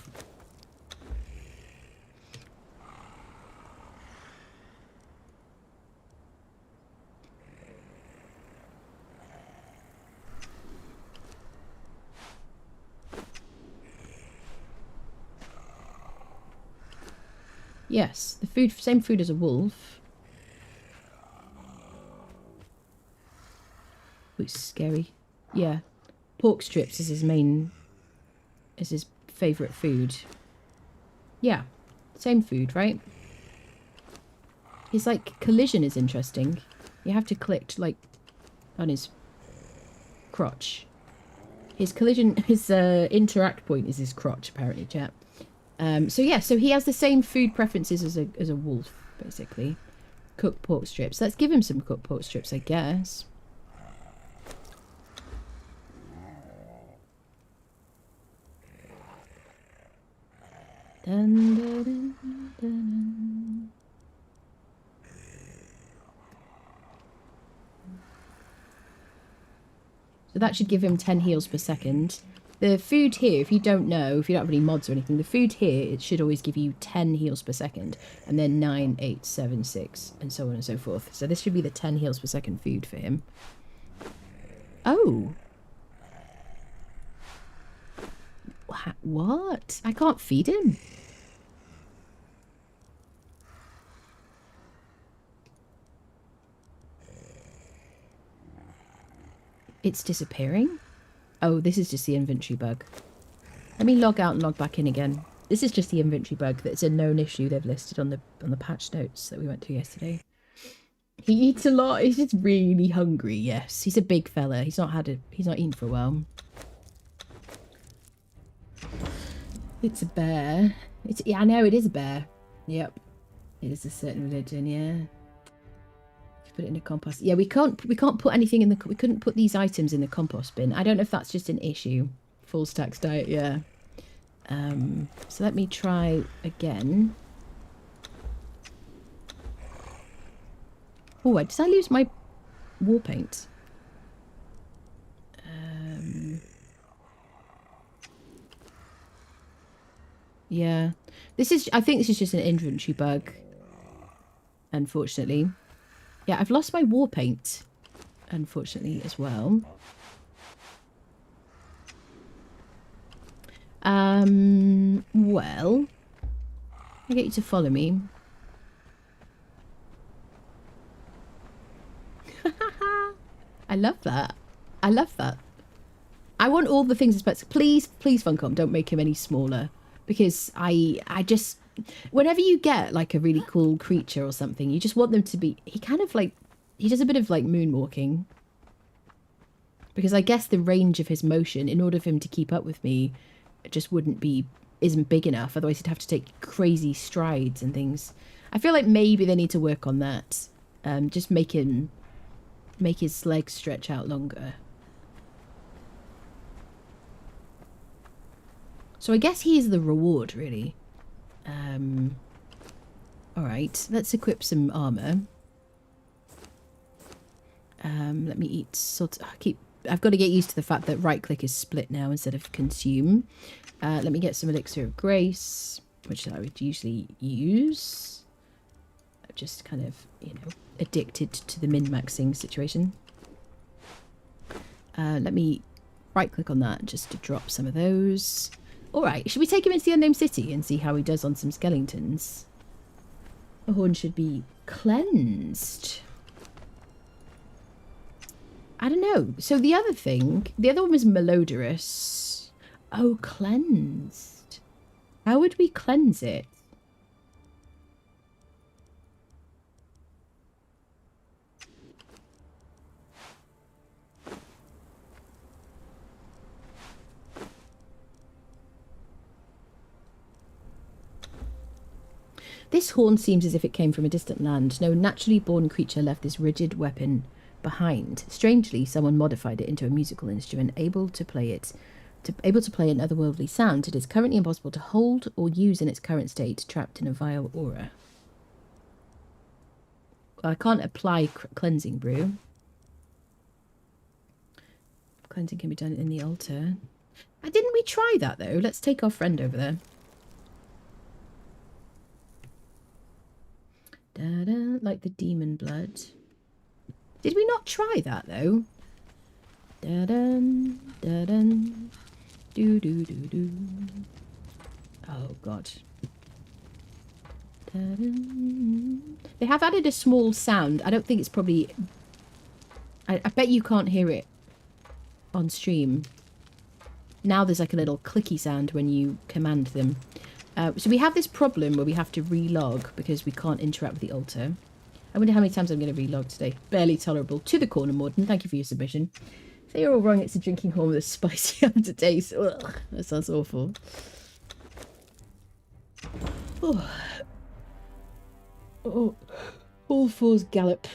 A: Yes, the food, same food as a wolf. It's scary. Yeah. Pork strips is his favourite food. Yeah. Same food, right? His, like, collision is interesting. You have to click, like, on his crotch. His collision, his interact point is his crotch, apparently, chat. So yeah, so he has the same food preferences as a wolf, basically. Cooked pork strips. Let's give him some cooked pork strips, I guess. Dun, dun, dun, dun. So that should give him 10 heals per second. The food here, if you don't have any mods or anything, the food here, it should always give you 10 heals per second. And then 9, 8, 7, 6, and so on and so forth. So this should be the 10 heals per second food for him. Oh. What? I can't feed him? It's disappearing? Oh, this is just the inventory bug. Let me log out and log back in again. This is just the inventory bug. That's a known issue they've listed on the patch notes that we went to yesterday. He eats a lot. He's just really hungry. Yes, he's a big fella. He's not eaten for a while. It's a bear. Yeah, I know it is a bear. Yep, it is a certain religion. Yeah. Put it in a compost. Yeah, we can't put anything in the. We couldn't put these items in the compost bin. I don't know if that's just an issue. Full stacks diet. Yeah. So let me try again. Oh, did I lose my war paint? Yeah. I think this is just an inventory bug. Unfortunately. Yeah, I've lost my war paint, unfortunately, as well. Well, I get you to follow me. I love that. I love that. I want all the things, please, Funcom, don't make him any smaller. Because I just... Whenever you get, like, a really cool creature or something, you just want them to be... He kind of, like... He does a bit of, like, moonwalking. Because I guess the range of his motion, in order for him to keep up with me, it just isn't big enough. Otherwise, he'd have to take crazy strides and things. I feel like maybe they need to work on that. Just make his legs stretch out longer. So I guess he is the reward, really. Alright, let's equip some armour. Let me eat I've got to get used to the fact that right click is split now instead of consume. Let me get some elixir of grace, which I would usually use. I'm just kind of, you know, addicted to the min-maxing situation. Let me right click on that just to drop some of those. Alright, should we take him into the Unknown City and see how he does on some skeletons? The horn should be cleansed. I don't know. So the other one was malodorous. Oh, cleansed. How would we cleanse it? This horn seems as if it came from a distant land. No naturally born creature left this rigid weapon behind. Strangely, someone modified it into a musical instrument, able to play an otherworldly sound. It is currently impossible to hold or use in its current state, trapped in a vile aura. Well, I can't apply cleansing brew. Cleansing can be done in the altar. Didn't we try that, though? Let's take our friend over there. Da-da, like the demon blood. Did we not try that, though? Da-dun, da-dun, do-do-do-do. Oh, God. Da-dun. They have added a small sound. I don't think it's probably... I bet you can't hear it on stream. Now there's like a little clicky sound when you command them. So we have this problem where we have to relog because we can't interact with the altar. I wonder how many times I'm going to relog today. Barely tolerable. To the corner, Morden. Thank you for your submission. So you're all wrong. It's a drinking horn with a spicy aftertaste. Ugh, that sounds awful. Oh. Oh. All fours gallop.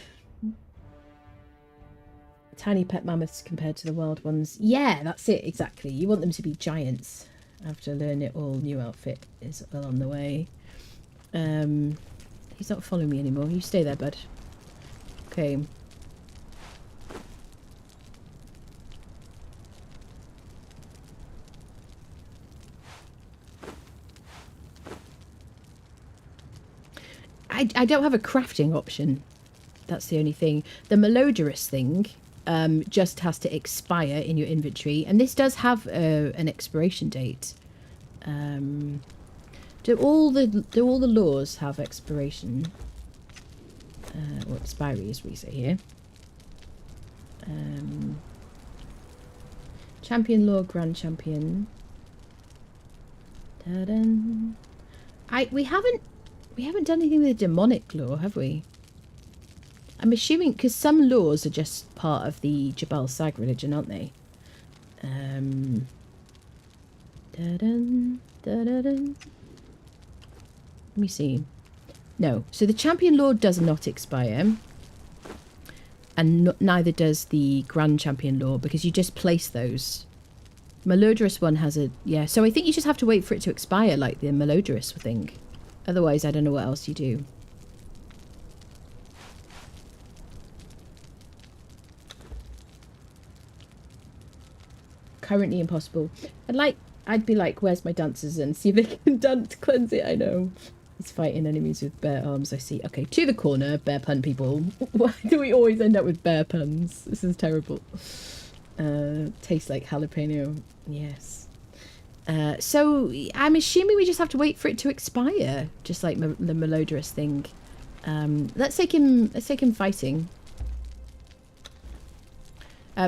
A: Tiny pet mammoths compared to the wild ones. Yeah, that's it. Exactly. You want them to be giants. After learn it all, new outfit is well on the way. He's not following me anymore. You stay there, bud. Okay. I don't have a crafting option. That's the only thing. The malodorous thing just has to expire in your inventory, and this does have an expiration date. Do all the laws have expiration or expiry, as we say here? Champion law, grand champion. Ta-dun. We haven't done anything with the demonic law, have we? I'm assuming because some laws are just part of the Jabal Sag religion, aren't they? Da-dun, da-dun. Let me see. No. So the champion law does not expire. And neither does the grand champion law, because you just place those. Malodorous one has a... Yeah, so I think you just have to wait for it to expire, like the malodorous thing. Otherwise, I don't know what else you do. Currently impossible. I'd be like, where's my dancers, and see if they can dance, cleanse it. I know. He's fighting enemies with bare arms, I see. Okay, to the corner, bear pun people. Why do we always end up with bear puns? This is terrible. Tastes like jalapeno. Yes. So I'm assuming we just have to wait for it to expire, just like the malodorous thing. Let's take him fighting.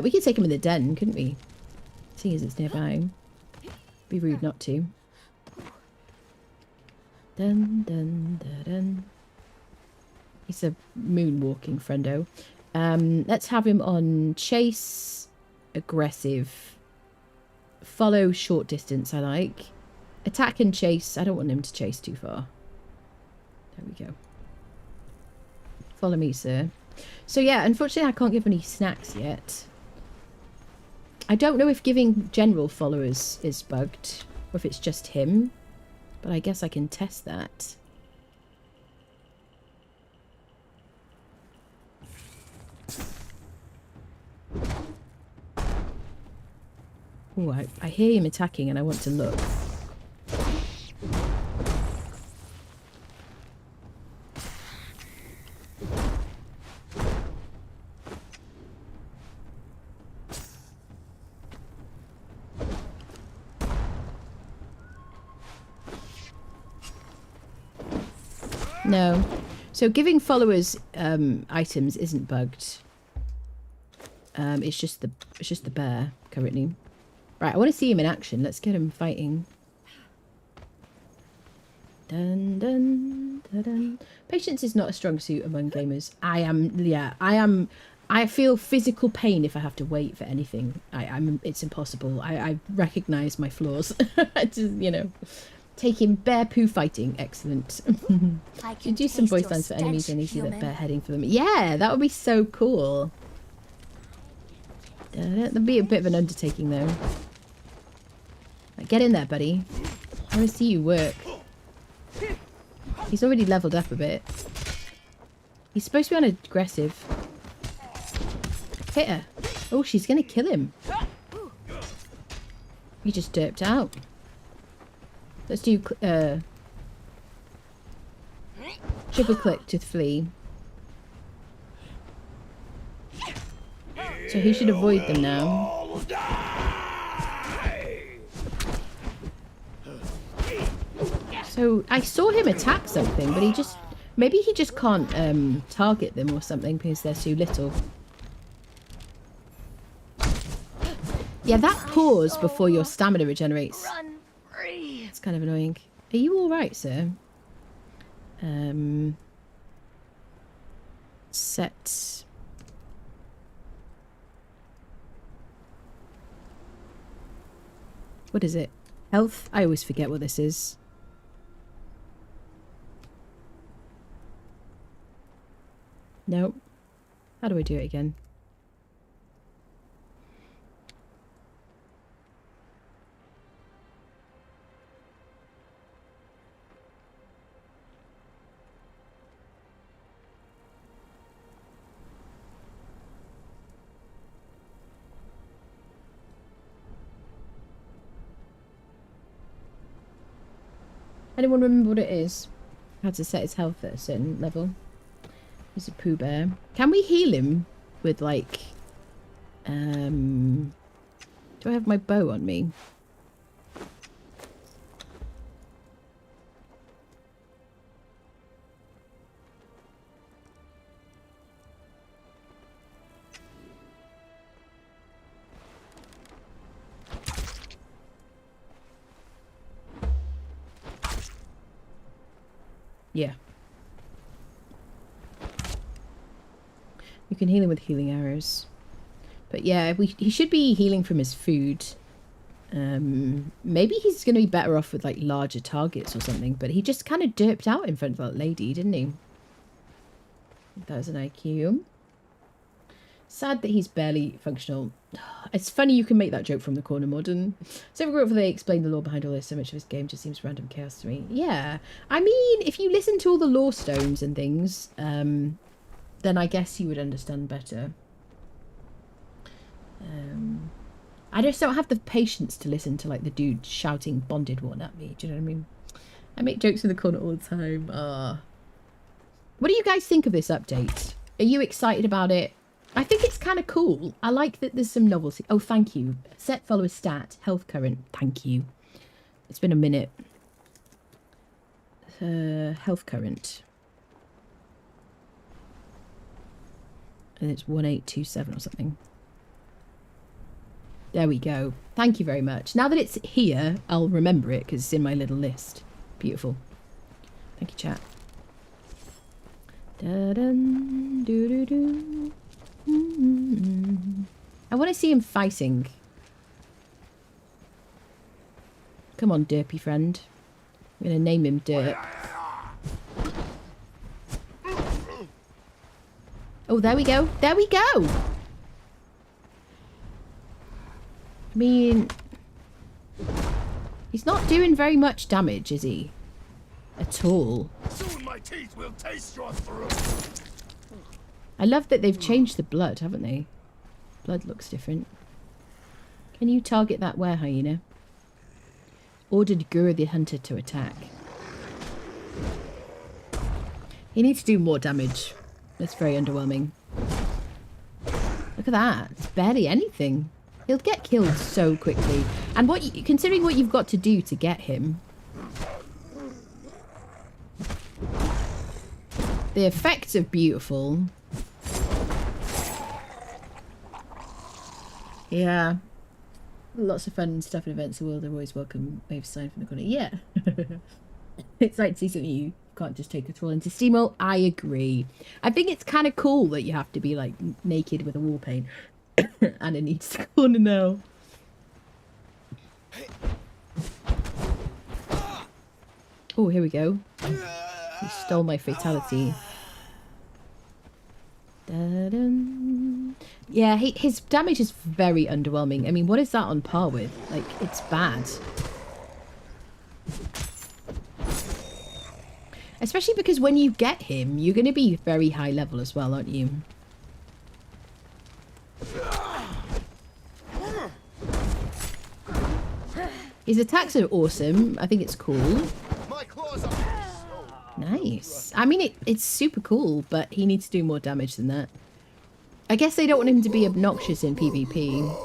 A: We could take him in the den, couldn't we? Seeing as it's nearby. Be rude not to. Dun dun dun dun. He's a moonwalking friendo. Let's have him on chase, aggressive, follow, short distance. I like attack and chase. I don't want him to chase too far. There we go. Follow me, sir. So yeah, unfortunately I can't give any snacks yet. I don't know if giving general followers is bugged, if it's just him. But I guess I can test that. Ooh, I hear him attacking and I want to look. No. So giving followers items isn't bugged. It's just the bear currently. Right, I want to see him in action. Let's get him fighting. Dun dun dun dun. Patience is not a strong suit among gamers. I feel physical pain if I have to wait for anything. It's impossible. I recognise my flaws. Just, you know. Taking bear poo fighting. Excellent. Should do some voice lines for enemies and you see that bear heading for them. Yeah, that would be so cool. That'd be a bit of an undertaking though. Like, get in there, buddy. I want to see you work. He's already leveled up a bit. He's supposed to be on aggressive. Hit her. Oh, she's going to kill him. He just derped out. Let's do triple click to flee. So he should avoid them now. So I saw him attack something, but he just... Maybe he just can't target them or something because they're too little. Yeah, that pause before your stamina regenerates. It's kind of annoying. Are you alright, sir? Set... What is it? Health? I always forget what this is. Nope. How do I do it again? Anyone remember what it is? How to set his health at a certain level. He's a Pooh Bear. Can we heal him with like... Do I have my bow on me? Yeah. You can heal him with healing arrows. But yeah, he should be healing from his food. Maybe he's going to be better off with like larger targets or something. But he just kind of derped out in front of that lady, didn't he? That was an IQ. Sad that he's barely functional. It's funny you can make that joke from the corner modern. So grateful they explained the lore behind all this. So much of this game just seems random chaos to me. Yeah. I mean, if you listen to all the lore stones and things, then I guess you would understand better. I just don't have the patience to listen to like the dude shouting bonded one at me. Do you know what I mean? I make jokes in the corner all the time. What do you guys think of this update? Are you excited about it? I think it's kind of cool. I like that there's some novelty. Oh, thank you. Set follower stat. Health current. Thank you. It's been a minute. Health current. And it's 1827 or something. There we go. Thank you very much. Now that it's here, I'll remember it because it's in my little list. Beautiful. Thank you, chat. Da-dun, doo-doo-doo. I want to see him fighting. Come on, derpy friend. I'm going to name him Derp. Oh, there we go. There we go. I mean... He's not doing very much damage, is he? At all.
D: Soon my teeth will taste your throat.
A: I love that they've changed the blood, haven't they? Blood looks different. Can you target that were-hyena? Ordered Guru the Hunter to attack. He needs to do more damage. That's very underwhelming. Look at that. It's barely anything. He'll get killed so quickly. And considering what you've got to do to get him. The effects are beautiful. Yeah. Lots of fun stuff and events. The world are always welcome. Wave sign from the corner. Yeah. It's like to see something you can't just take a troll into steamroll. I agree. I think it's kind of cool that you have to be like naked with a war paint. And it needs to corner now. Oh, here we go. He stole my fatality. Da-dun. Yeah, his damage is very underwhelming. I mean, what is that on par with? Like, it's bad. Especially because when you get him, you're going to be very high level as well, aren't you? His attacks are awesome. I think it's cool. Nice. I mean, it's super cool, but he needs to do more damage than that. I guess they don't want him to be obnoxious in PvP.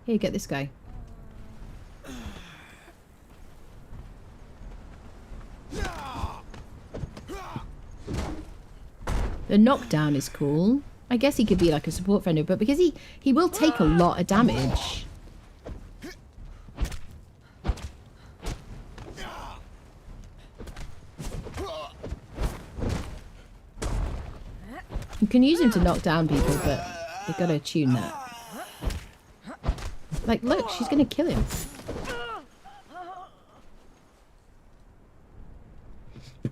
A: Here, get this guy. The knockdown is cool. I guess he could be like a support friend, but because he will take a lot of damage. You can use him to knock down people, but you've got to tune that. Like, look, she's going to kill him.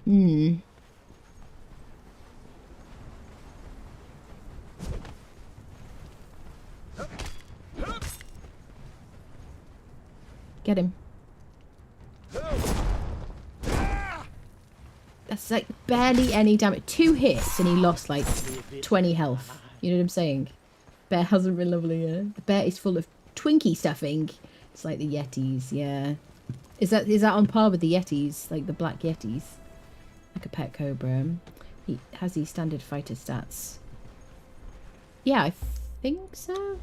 A: Hmm. Get him. That's like barely any damage. 2 hits and he lost like 20 health. You know what I'm saying? Bear hasn't been lovely yet. The bear is full of Twinkie stuffing. It's like the Yetis, yeah. Is that on par with the Yetis? Like the black Yetis? Like a pet cobra. He has these standard fighter stats. Yeah, I think so.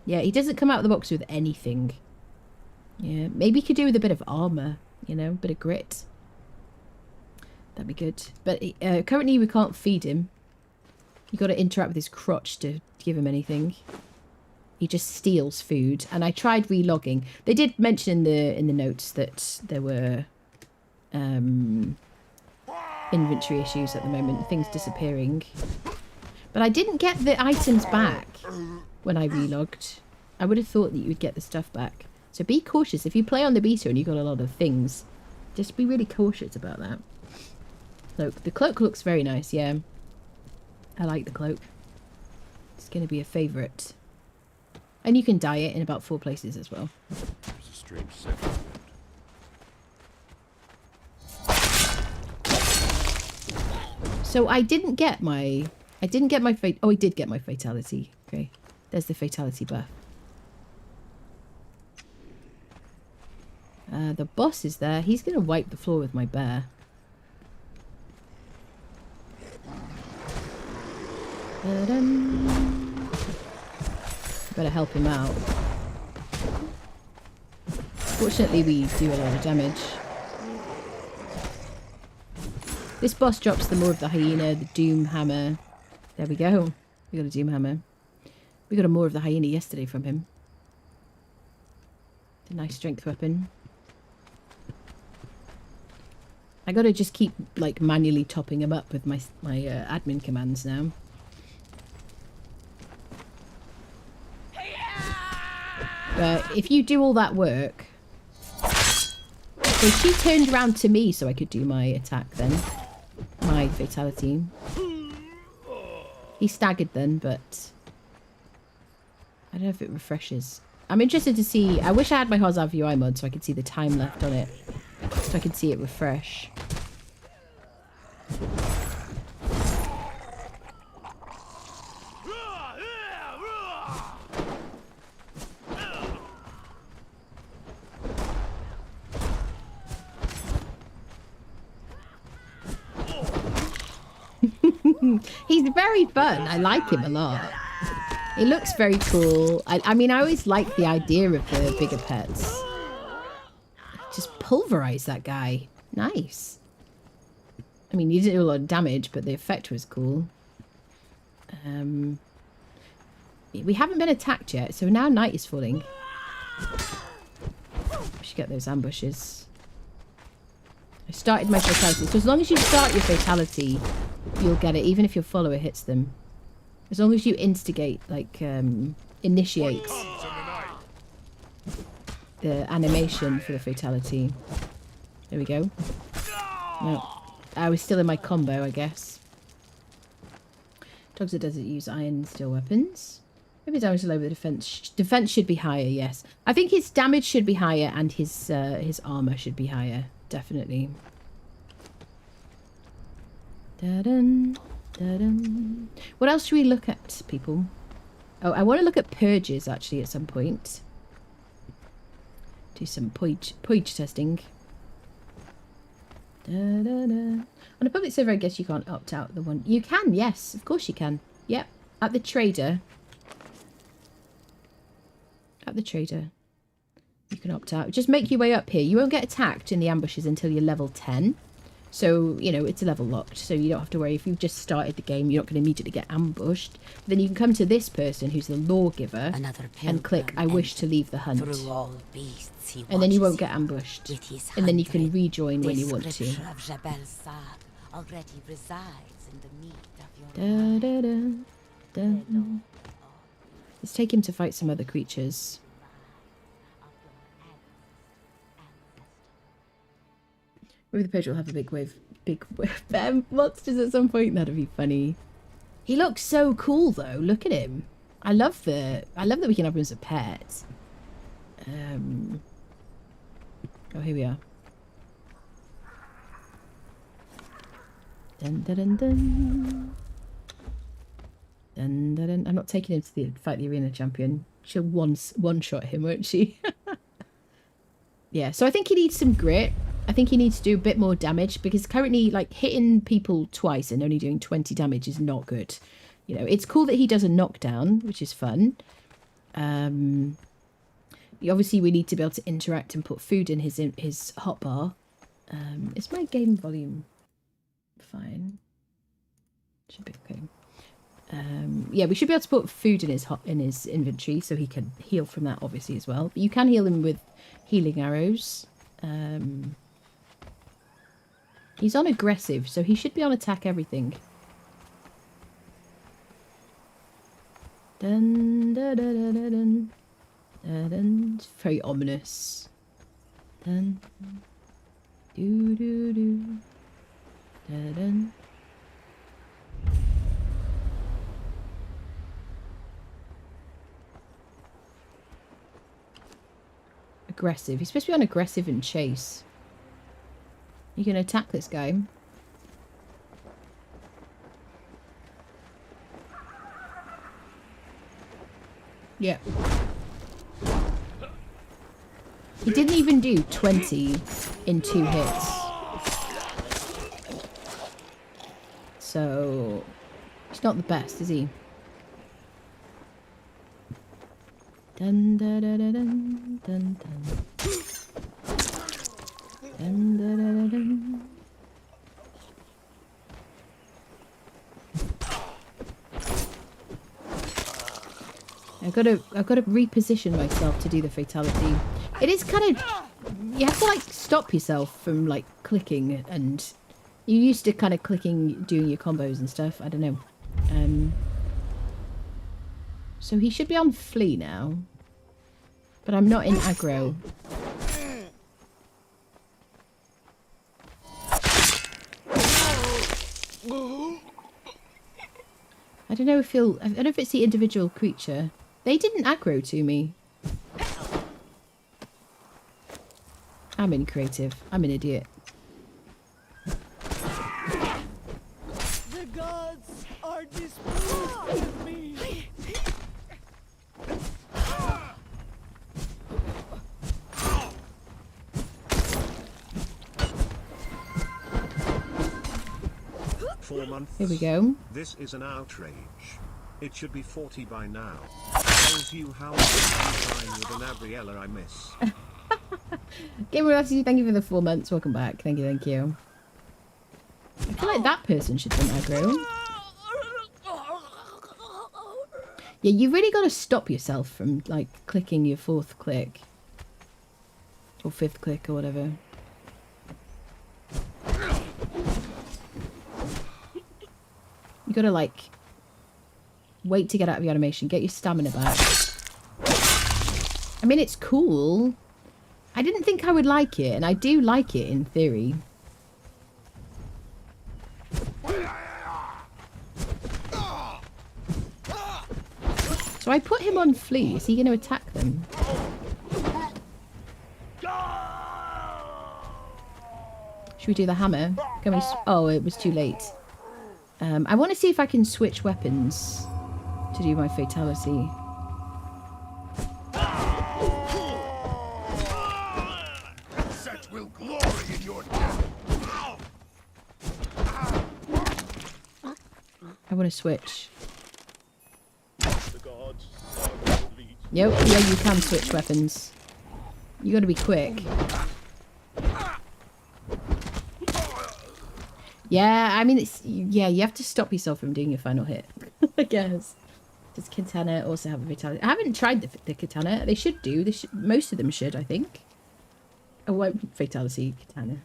A: Yeah, he doesn't come out of the box with anything. Yeah, maybe he could do with a bit of armor, you know, a bit of grit. That'd be good. But currently we can't feed him. You got to interact with his crotch to give him anything. He just steals food. And I tried relogging. They did mention in the notes that there were inventory issues at the moment, things disappearing. But I didn't get the items back when I relogged. I would have thought that you would get the stuff back. So be cautious. If you play on the beta and you've got a lot of things, just be really cautious about that. Cloak. The cloak looks very nice, yeah. I like the cloak. It's going to be a favourite. And you can dye it in about 4 places as well.
D: There's a strange scent.
A: So I didn't get my oh, I did get my fatality. Okay. There's the fatality buff. The boss is there. He's going to wipe the floor with my bear. Better help him out. Fortunately, we do a lot of damage. This boss drops the more of the hyena, the doom hammer. There we go. We got a doom hammer. We got a more of the hyena yesterday from him. It's a nice strength weapon. I gotta just keep like manually topping him up with my admin commands now. But if you do all that work... So she turned around to me so I could do my attack then. My fatality. He staggered then, but... I don't know if it refreshes. I'm interested to see. I wish I had my Hazard UI mod so I could see the time left on it. So I could see it refresh. He's very fun. I like him a lot. He looks very cool. I mean, I always like the idea of the bigger pets. Just pulverize that guy. Nice. I mean, he didn't do a lot of damage, but the effect was cool. We haven't been attacked yet, so now night is falling. We should get those ambushes. I started my fatality. So as long as you start your fatality, you'll get it, even if your follower hits them. As long as you instigate, like, initiate the animation for the fatality. There we go. No. I was still in my combo, I guess. Dogs that doesn't use iron steel weapons. Maybe damage is low, but defense should be higher, yes. I think his damage should be higher and his armor should be higher. Definitely. Da-dun, da-dun. What else should we look at, people? Oh, I want to look at purges, actually, at some point. Do some purge testing. Da-da-da. On a public server, I guess you can't opt out the one. You can, yes. Of course you can. Yep. At the trader. At the trader. You can opt out. Just make your way up here. You won't get attacked in the ambushes until you're level 10. So, you know, it's a level locked. So you don't have to worry. If you've just started the game, you're not going to immediately get ambushed. But then you can come to this person who's the lawgiver and click, I wish to leave the hunt. And then you won't get ambushed. And then you can rejoin when you want to. Da, da, da, da. Let's take him to fight some other creatures. Maybe the Purge will have a big wave of monsters at some point. That'd be funny. He looks so cool though. Look at him. I love that we can have him as a pet. Oh, here we are. Dun, dun, dun, dun. Dun, dun, dun. I'm not taking him to fight the arena champion. She'll one-shot him, won't she? Yeah, so I think he needs some grit. I think he needs to do a bit more damage because currently, like, hitting people twice and only doing 20 damage is not good. You know, it's cool that he does a knockdown, which is fun. Obviously, we need to be able to interact and put food in his hotbar. Is my game volume fine? Should be okay. Yeah, we should be able to put food in his inventory so he can heal from that, obviously, as well. But you can heal him with healing arrows. He's on aggressive, so he should be on attack everything. Dun, dun, dun, dun, dun, dun. Dun, dun. It's very ominous. Dun. Do, do, do. Dun, dun. Aggressive. He's supposed to be on aggressive and chase. You can attack this guy. Yeah. He didn't even do 20 in 2 hits. So he's not the best, is he? Dun dun dun dun dun dun dun. Dun dun dun dun. I've got to reposition myself to do the fatality. It is kind of, you have to like stop yourself from like clicking, and you used to kind of clicking doing your combos and stuff. I don't know. So he should be on flee now. But I'm not in aggro. I don't know if it's the individual creature. They didn't aggro to me. I'm in creative. I'm an idiot.
B: The gods are displeased with me.
A: Here we go.
E: This is an outrage. It should be 40 by now. Tells you how much time with an Abriella I miss.
A: Gamer Rhapsody, thank you for the 4 months. Welcome back. Thank you, thank you. I feel like that person should be aggro. Yeah, you really got to stop yourself from, like, clicking your 4th click. Or 5th click or whatever. You got to, like, wait to get out of your animation. Get your stamina back. I mean, it's cool. I didn't think I would like it, and I do like it in theory. So I put him on flee. Is he going to attack them? Should we do the hammer? Can we? Oh, it was too late. I want to see if I can switch weapons to do my fatality.
D: Set will glory in your death.
A: I want to switch.
D: The gods are elite.
A: Yep, yeah, you can switch weapons. You got to be quick. Yeah, I mean, it's... Yeah, you have to stop yourself from doing your final hit, I guess. Does Katana also have a fatality? I haven't tried the Katana. They should do. They should. Most of them should, I think. Oh, what fatality Katana?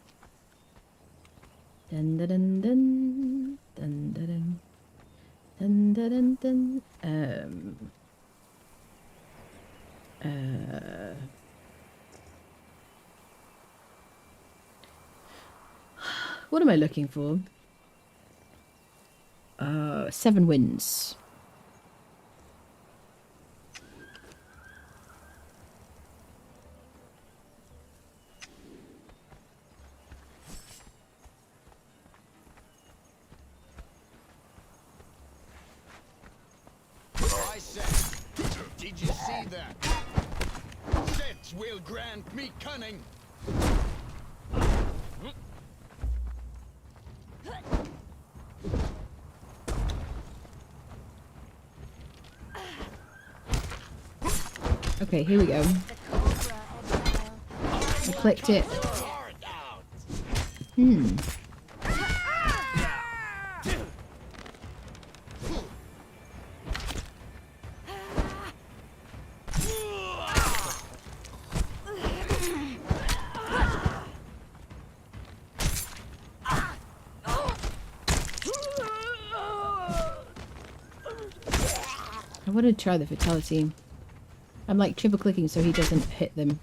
A: Dun dun dun dun dun dun dun dun dun dun. What am I looking for? 7 wins.
F: I said, did you see that? Sets will grant me cunning.
A: Okay, here we go. I clicked it. I want to try the fatality. I'm like triple clicking so he doesn't hit them.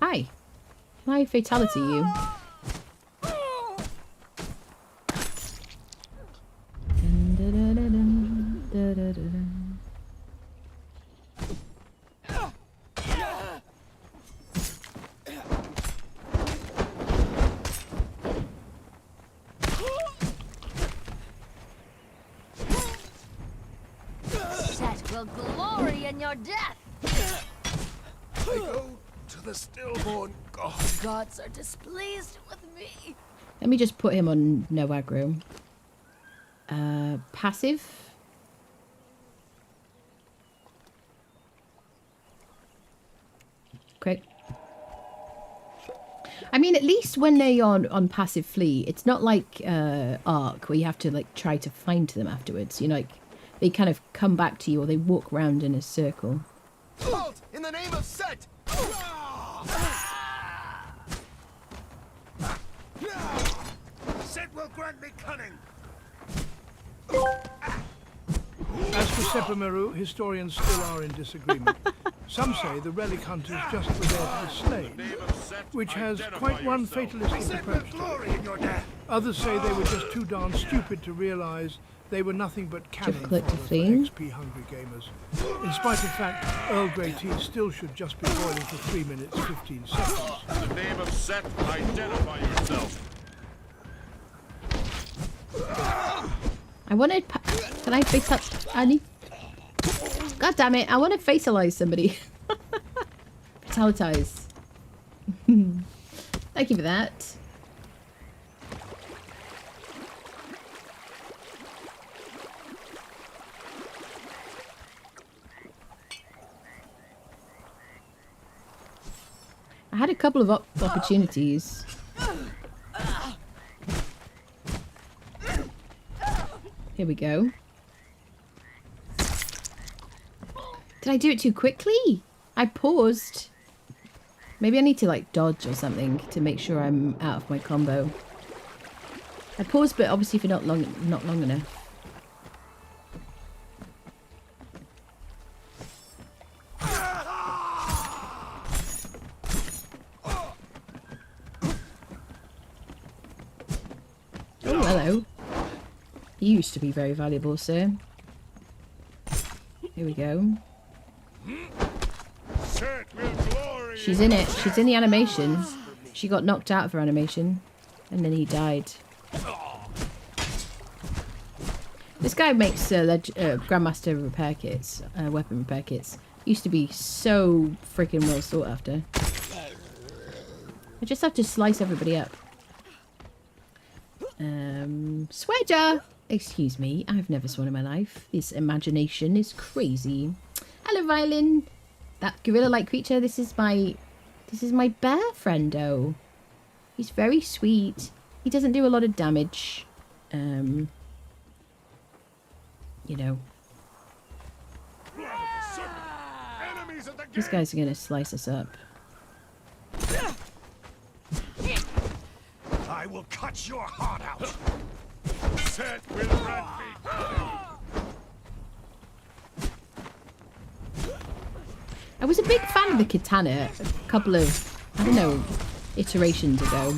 A: Hi. My fatality, you.
B: Set will glory in your death.
D: I go to the stillborn god.
B: Gods are displeased with me.
A: Let me just put him on no aggro. Passive. Okay. I mean, at least when they're on passive flee, it's not like Arc where you have to like try to find them afterwards. You know, like they kind of come back to you or they walk around in a circle.
D: Halt! In the name of Set! Set will grant me cunning.
G: As for Sepameru, historians still are in disagreement. Some say the relic hunters just were there to be slain. which has quite one fatalistic approach to it. Others say they were just too darn stupid to realise they were nothing but cannon fodder for
A: collectively.
G: XP-hungry gamers. In spite of fact, Earl Grey tea still should just be boiling for 3 minutes 15 seconds.
D: In the name of Set, identify yourself.
A: I wanted. Can I face up? God damn it! I want to fatalize somebody. Fatalities. Thank you for that. I had a couple of opportunities. Here we go. Did I do it too quickly? I paused. Maybe I need to like dodge or something to make sure I'm out of my combo. I paused, but obviously for not long enough. Oh, hello. You used to be very valuable, sir. Here we go. She's in it. She's in the animation. She got knocked out of her animation. And then he died. This guy makes Grandmaster repair kits. Weapon repair kits. Used to be so freaking well sought after. I just have to slice everybody up. Swear jar! Excuse me, I've never sworn in my life. This imagination is crazy. Hello, Violin. That gorilla-like creature. This is my bear friendo. He's very sweet. He doesn't do a lot of damage. You know. These guys are gonna slice us up.
D: I will cut your heart out. Set will grant me.
A: I was a big fan of the katana a couple of, I don't know, iterations ago.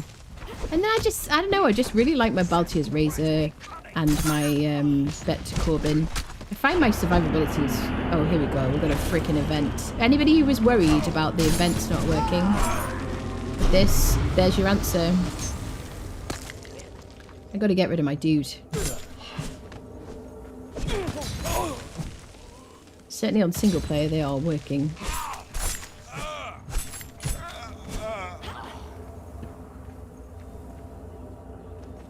A: And then I don't know, I just really like my Baltier's Razor and my Bet Corbin. I find my survivability is... Oh, here we go, we've got a freaking event. Anybody who was worried about the events not working, with this, there's your answer. I gotta get rid of my dude. Certainly on single player they are working.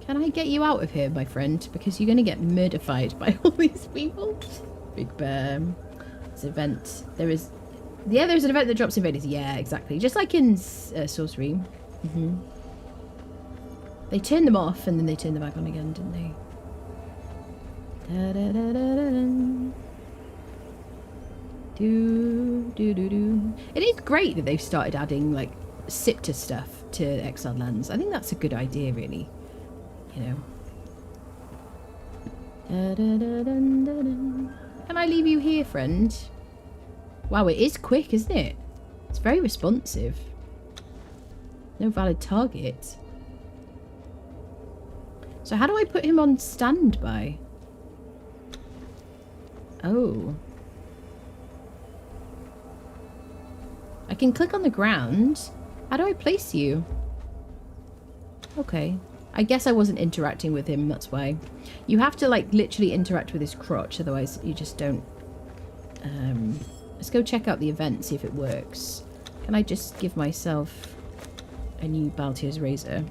A: Can I get you out of here, my friend? Because you're gonna get murdered by all these people. Big bear. This event. There is... Yeah, there's an event that drops invaders. Yeah, exactly. Just like in Sorcery. Mm-hmm. They turned them off and then they turned them back on again, didn't they? Da da da da da da. Do do do do. It is great that they've started adding like Scepter stuff to Exiled Lands. I think that's a good idea, really. You know. Da da da da da da. Can I leave you here, friend? Wow, it is quick, isn't it? It's very responsive. No valid target. So how do I put him on standby? Oh. I can click on the ground. How do I place you? Okay. I guess I wasn't interacting with him, that's why. You have to, like, literally interact with his crotch, otherwise you just don't... Let's go check out the event, see if it works. Can I just give myself a new Baltier's Razor?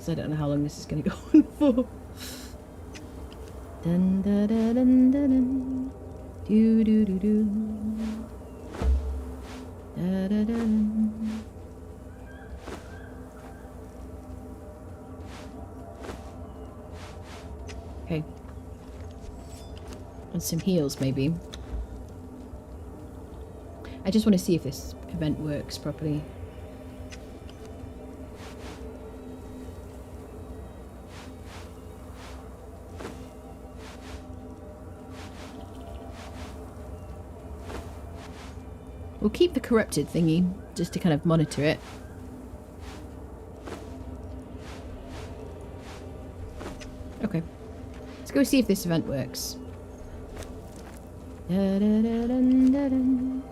A: I don't know how long this is going to go on for. Dun dun dun dun dun. Do do do do. Da da da. Okay. And some heals, maybe. I just want to see if this event works properly. We'll keep the corrupted thingy, just to kind of monitor it. Okay. Let's go see if this event works. Da-da-da-dun-da-dun.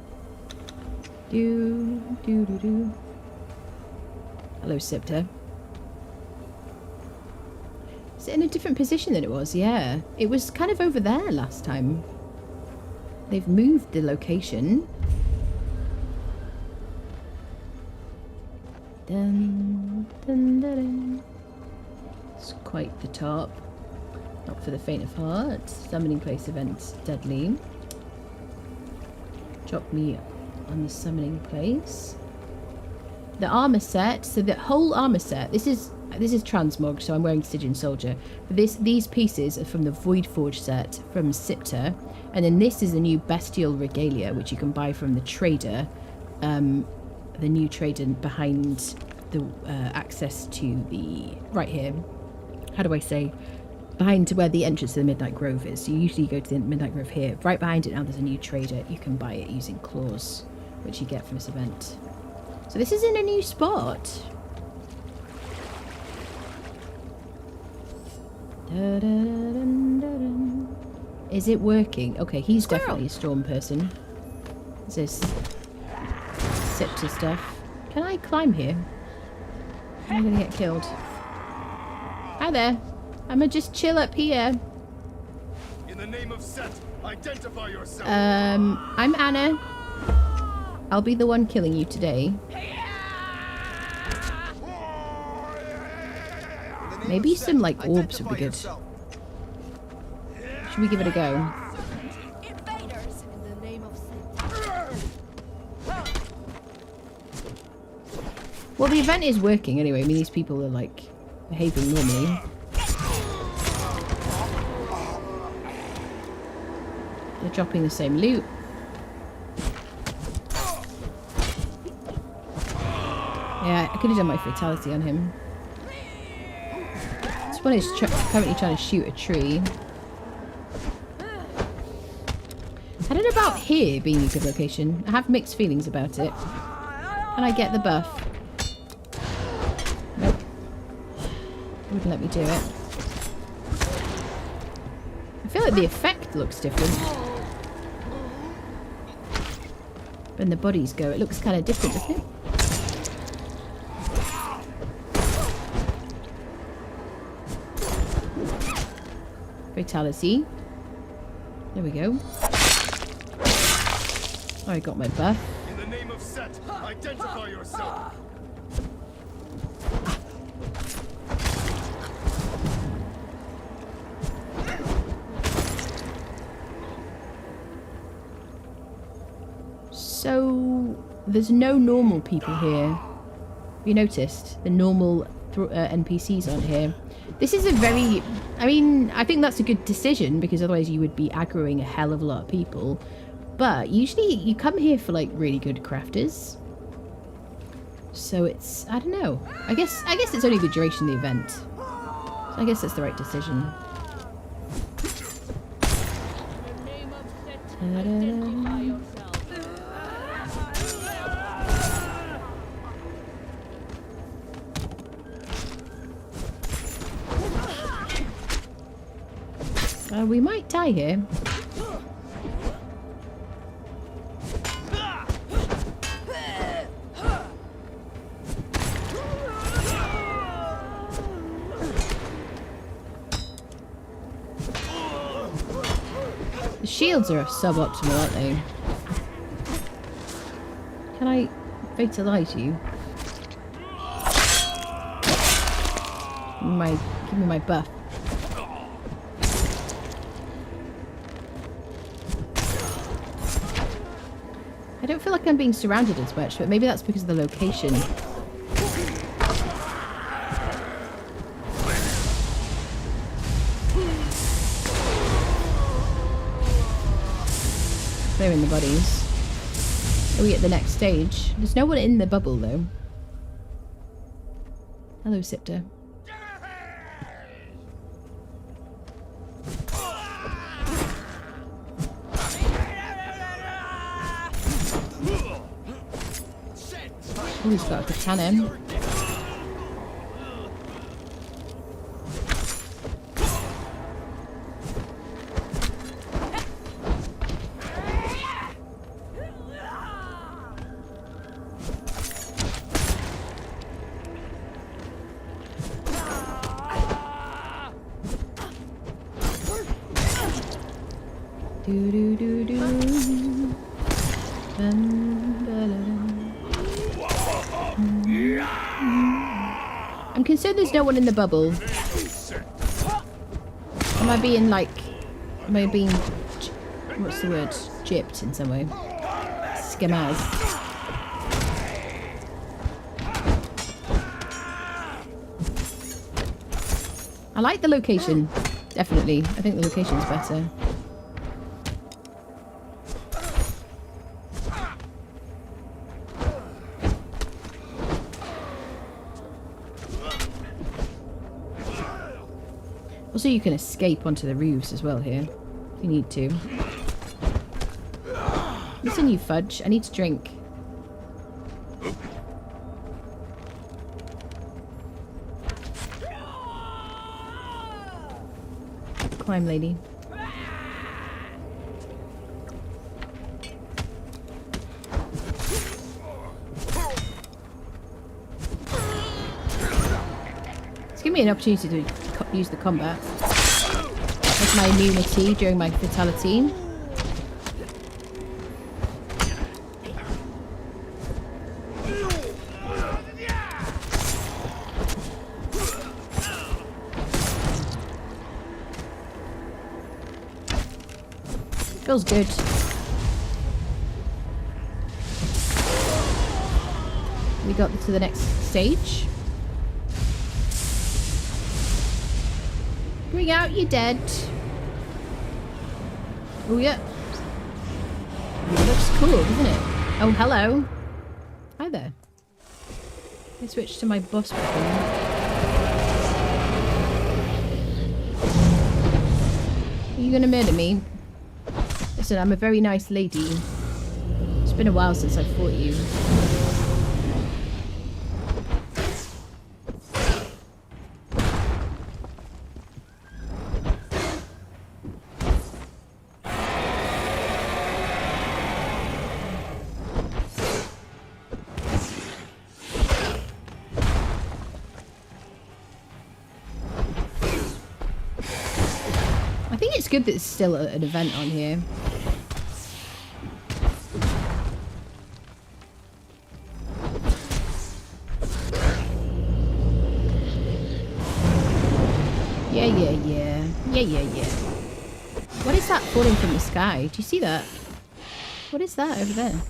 A: Do. Hello, Scepter. Is it in a different position than it was? Yeah. It was kind of over there last time. They've moved the location. Dun, dun, dun, dun. It's quite the top. Not for the faint of heart. Summoning place event deadly. Drop me on the summoning place. The armor set. So the whole armor set. This is transmog, so I'm wearing Stygian Soldier. But these pieces are from the Void Forge set from Sipter, and then this is the new Bestial Regalia, which you can buy from the trader. The new trader behind the access to the right here. How do I say? Behind to where the entrance to the Midnight Grove is. So you usually go to the Midnight Grove here. Right behind it now there's a new trader. You can buy it using claws, which you get from this event. So this is in a new spot. Is it working? Okay, he's definitely a storm person. Is this Scepter stuff? Can I climb here? I'm gonna get killed. Hi there. I'ma just chill up here.
F: In the name of Set, identify yourself.
A: I'm Anna. I'll be the one killing you today. Maybe some like orbs would be good. Should we give it a go?
B: Invaders in the name of Set.
A: Well, the event is working anyway. I mean, these people are like behaving normally. They're dropping the same loot. Yeah, I could have done my fatality on him. This one is currently trying to shoot a tree. I don't know about here being a good location. I have mixed feelings about it. Can I get the buff? Nope. Wouldn't let me do it. I feel like the effect looks different. When the bodies go, it looks kind of different, doesn't it? Fatality. There we go. Oh, I got my buff.
F: In the name of Set, identify yourself.
A: So, there's no normal people here. Have you noticed? The normal NPCs aren't here. This is a very... I mean, I think that's a good decision, because otherwise you would be aggroing a hell of a lot of people. But usually you come here for, like, really good crafters. So it's... I don't know. I guess it's only the duration of the event. So I guess that's the right decision. We might die here. The shields are suboptimal, aren't they? Can I fatalize you? Give me my buff. I don't feel like I'm being surrounded as much, but maybe that's because of the location. They're in the bodies. Are we at the next stage? There's no one in the bubble, though. Hello, Sipter. he's got a katana. I'm concerned there's no one in the bubble. Am I being like... Am I being... What's the word? Gypped in some way. Scammers. I like the location. Definitely. I think the location's better. Also, you can escape onto the roofs as well here, if you need to. Listen, you fudge. I need to drink. Climb, lady. It's giving me an opportunity to use the combat. That's my immunity during my fatality. Feels good. We got to the next stage. Bring out your dead. Oh yeah. It looks cool, doesn't it? Oh, hello. Hi there. I switch to my boss weapon. Are you gonna murder me? Listen, I'm a very nice lady. It's been a while since I fought you. I think it's good that it's still an event on here. Yeah. What is that falling from the sky? Do you see that? What is that over there?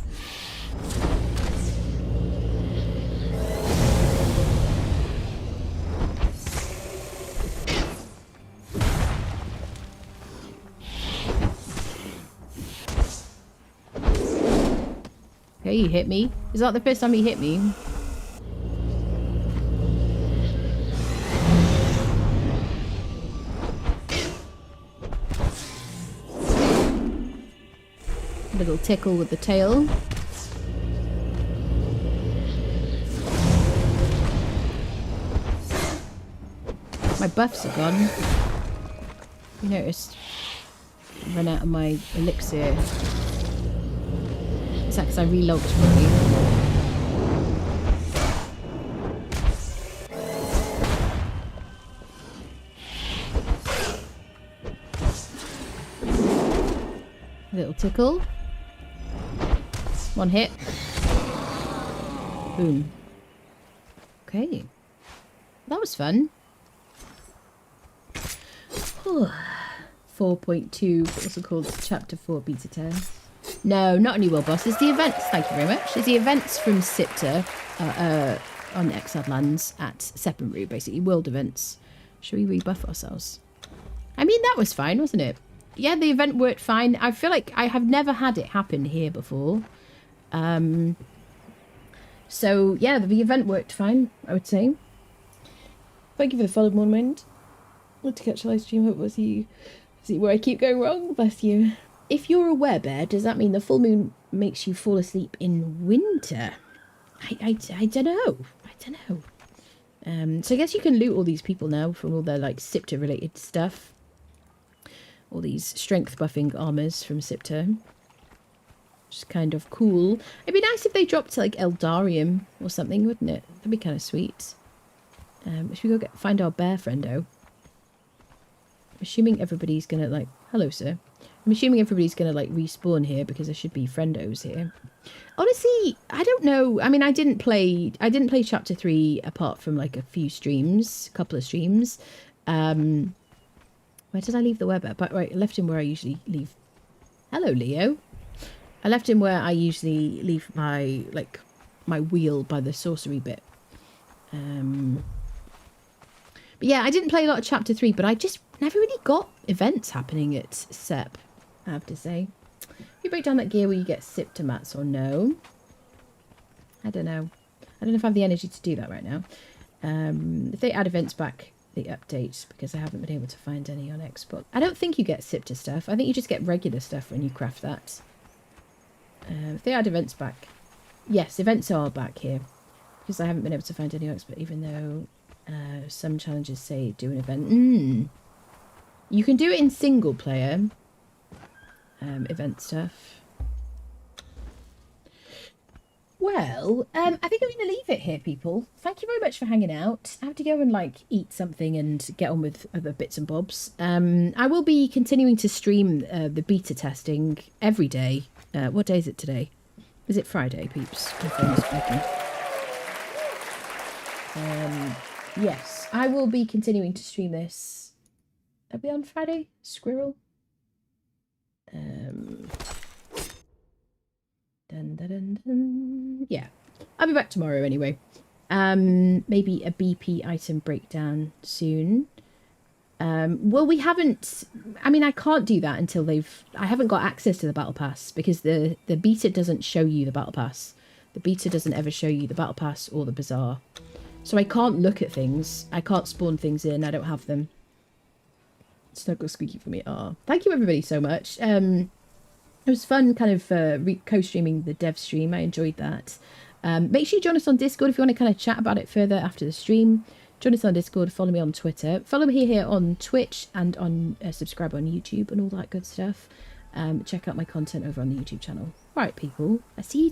A: Okay, you hit me. Is that the first time you hit me? Little tickle with the tail. My buffs are gone. You noticed? I ran out of my elixir. Is that because I relogged probably? Little tickle. One hit. Boom. Okay. That was fun. 4.2, what's it called? Chapter 4 beta test. No, not a new world boss. It's the events, thank you very much. It's the events from Sipta on Exiled Lands at Seppenru, basically. World events. Shall we rebuff ourselves? I mean, that was fine, wasn't it? Yeah, the event worked fine. I feel like I have never had it happen here before. So yeah, the event worked fine, I would say. Thank you for the follow, Moonwind. Want to catch a live stream? Hope we'll see where I keep going wrong. Bless you. If you're a werebear, does that mean the full moon makes you fall asleep in winter? I don't know. So I guess you can loot all these people now from all their like Sipta related stuff. All these strength buffing armors from Sipta. Which is kind of cool. It'd be nice if they dropped to like Eldarium or something, wouldn't it? That'd be kind of sweet. Should we go find our bear friendo? I'm assuming everybody's gonna like... Hello, sir. I'm assuming everybody's gonna like respawn here because there should be friendos here. Honestly, I don't know. I mean, I didn't play chapter 3 apart from like a couple of streams. Where did I leave the web at? But right, I left him where I usually leave. Hello, Leo. I left him where I usually leave my wheel by the sorcery bit. But yeah, I didn't play a lot of chapter 3, but I just never really got events happening at Sep, I have to say. You break down that gear where you get Sipta mats or no? I don't know. I don't know if I have the energy to do that right now. If they add events back, the update, because I haven't been able to find any on Xbox. I don't think you get Sipta stuff. I think you just get regular stuff when you craft that. If they add events back. Yes, events are back here. Because I haven't been able to find any on Xbox, even though some challenges say do an event. You can do it in single player. Event stuff. Well, I think I'm going to leave it here, people. Thank you very much for hanging out. I have to go and like eat something and get on with other bits and bobs. I will be continuing to stream the beta testing every day. What day is it today? Is it Friday, peeps? Yes, I will be continuing to stream this. Are we on Friday? Squirrel? Yeah, I'll be back tomorrow anyway. Maybe a BP item breakdown soon. Well, we haven't... I mean, I can't do that until I haven't got access to the battle pass because the beta doesn't show you the battle pass. The beta doesn't ever show you the battle pass or the bazaar. So I can't look at things. I can't spawn things in. I don't have them. Snuggle squeaky for me. Thank you everybody so much. It was fun kind of co-streaming the dev stream. I enjoyed that. Make sure you join us on Discord if you want to kind of chat about it further after the stream. Join us on Discord, follow me on Twitter, follow me here on Twitch and on subscribe on YouTube and all that good stuff. Check out my content over on the YouTube channel. All right, people, I see you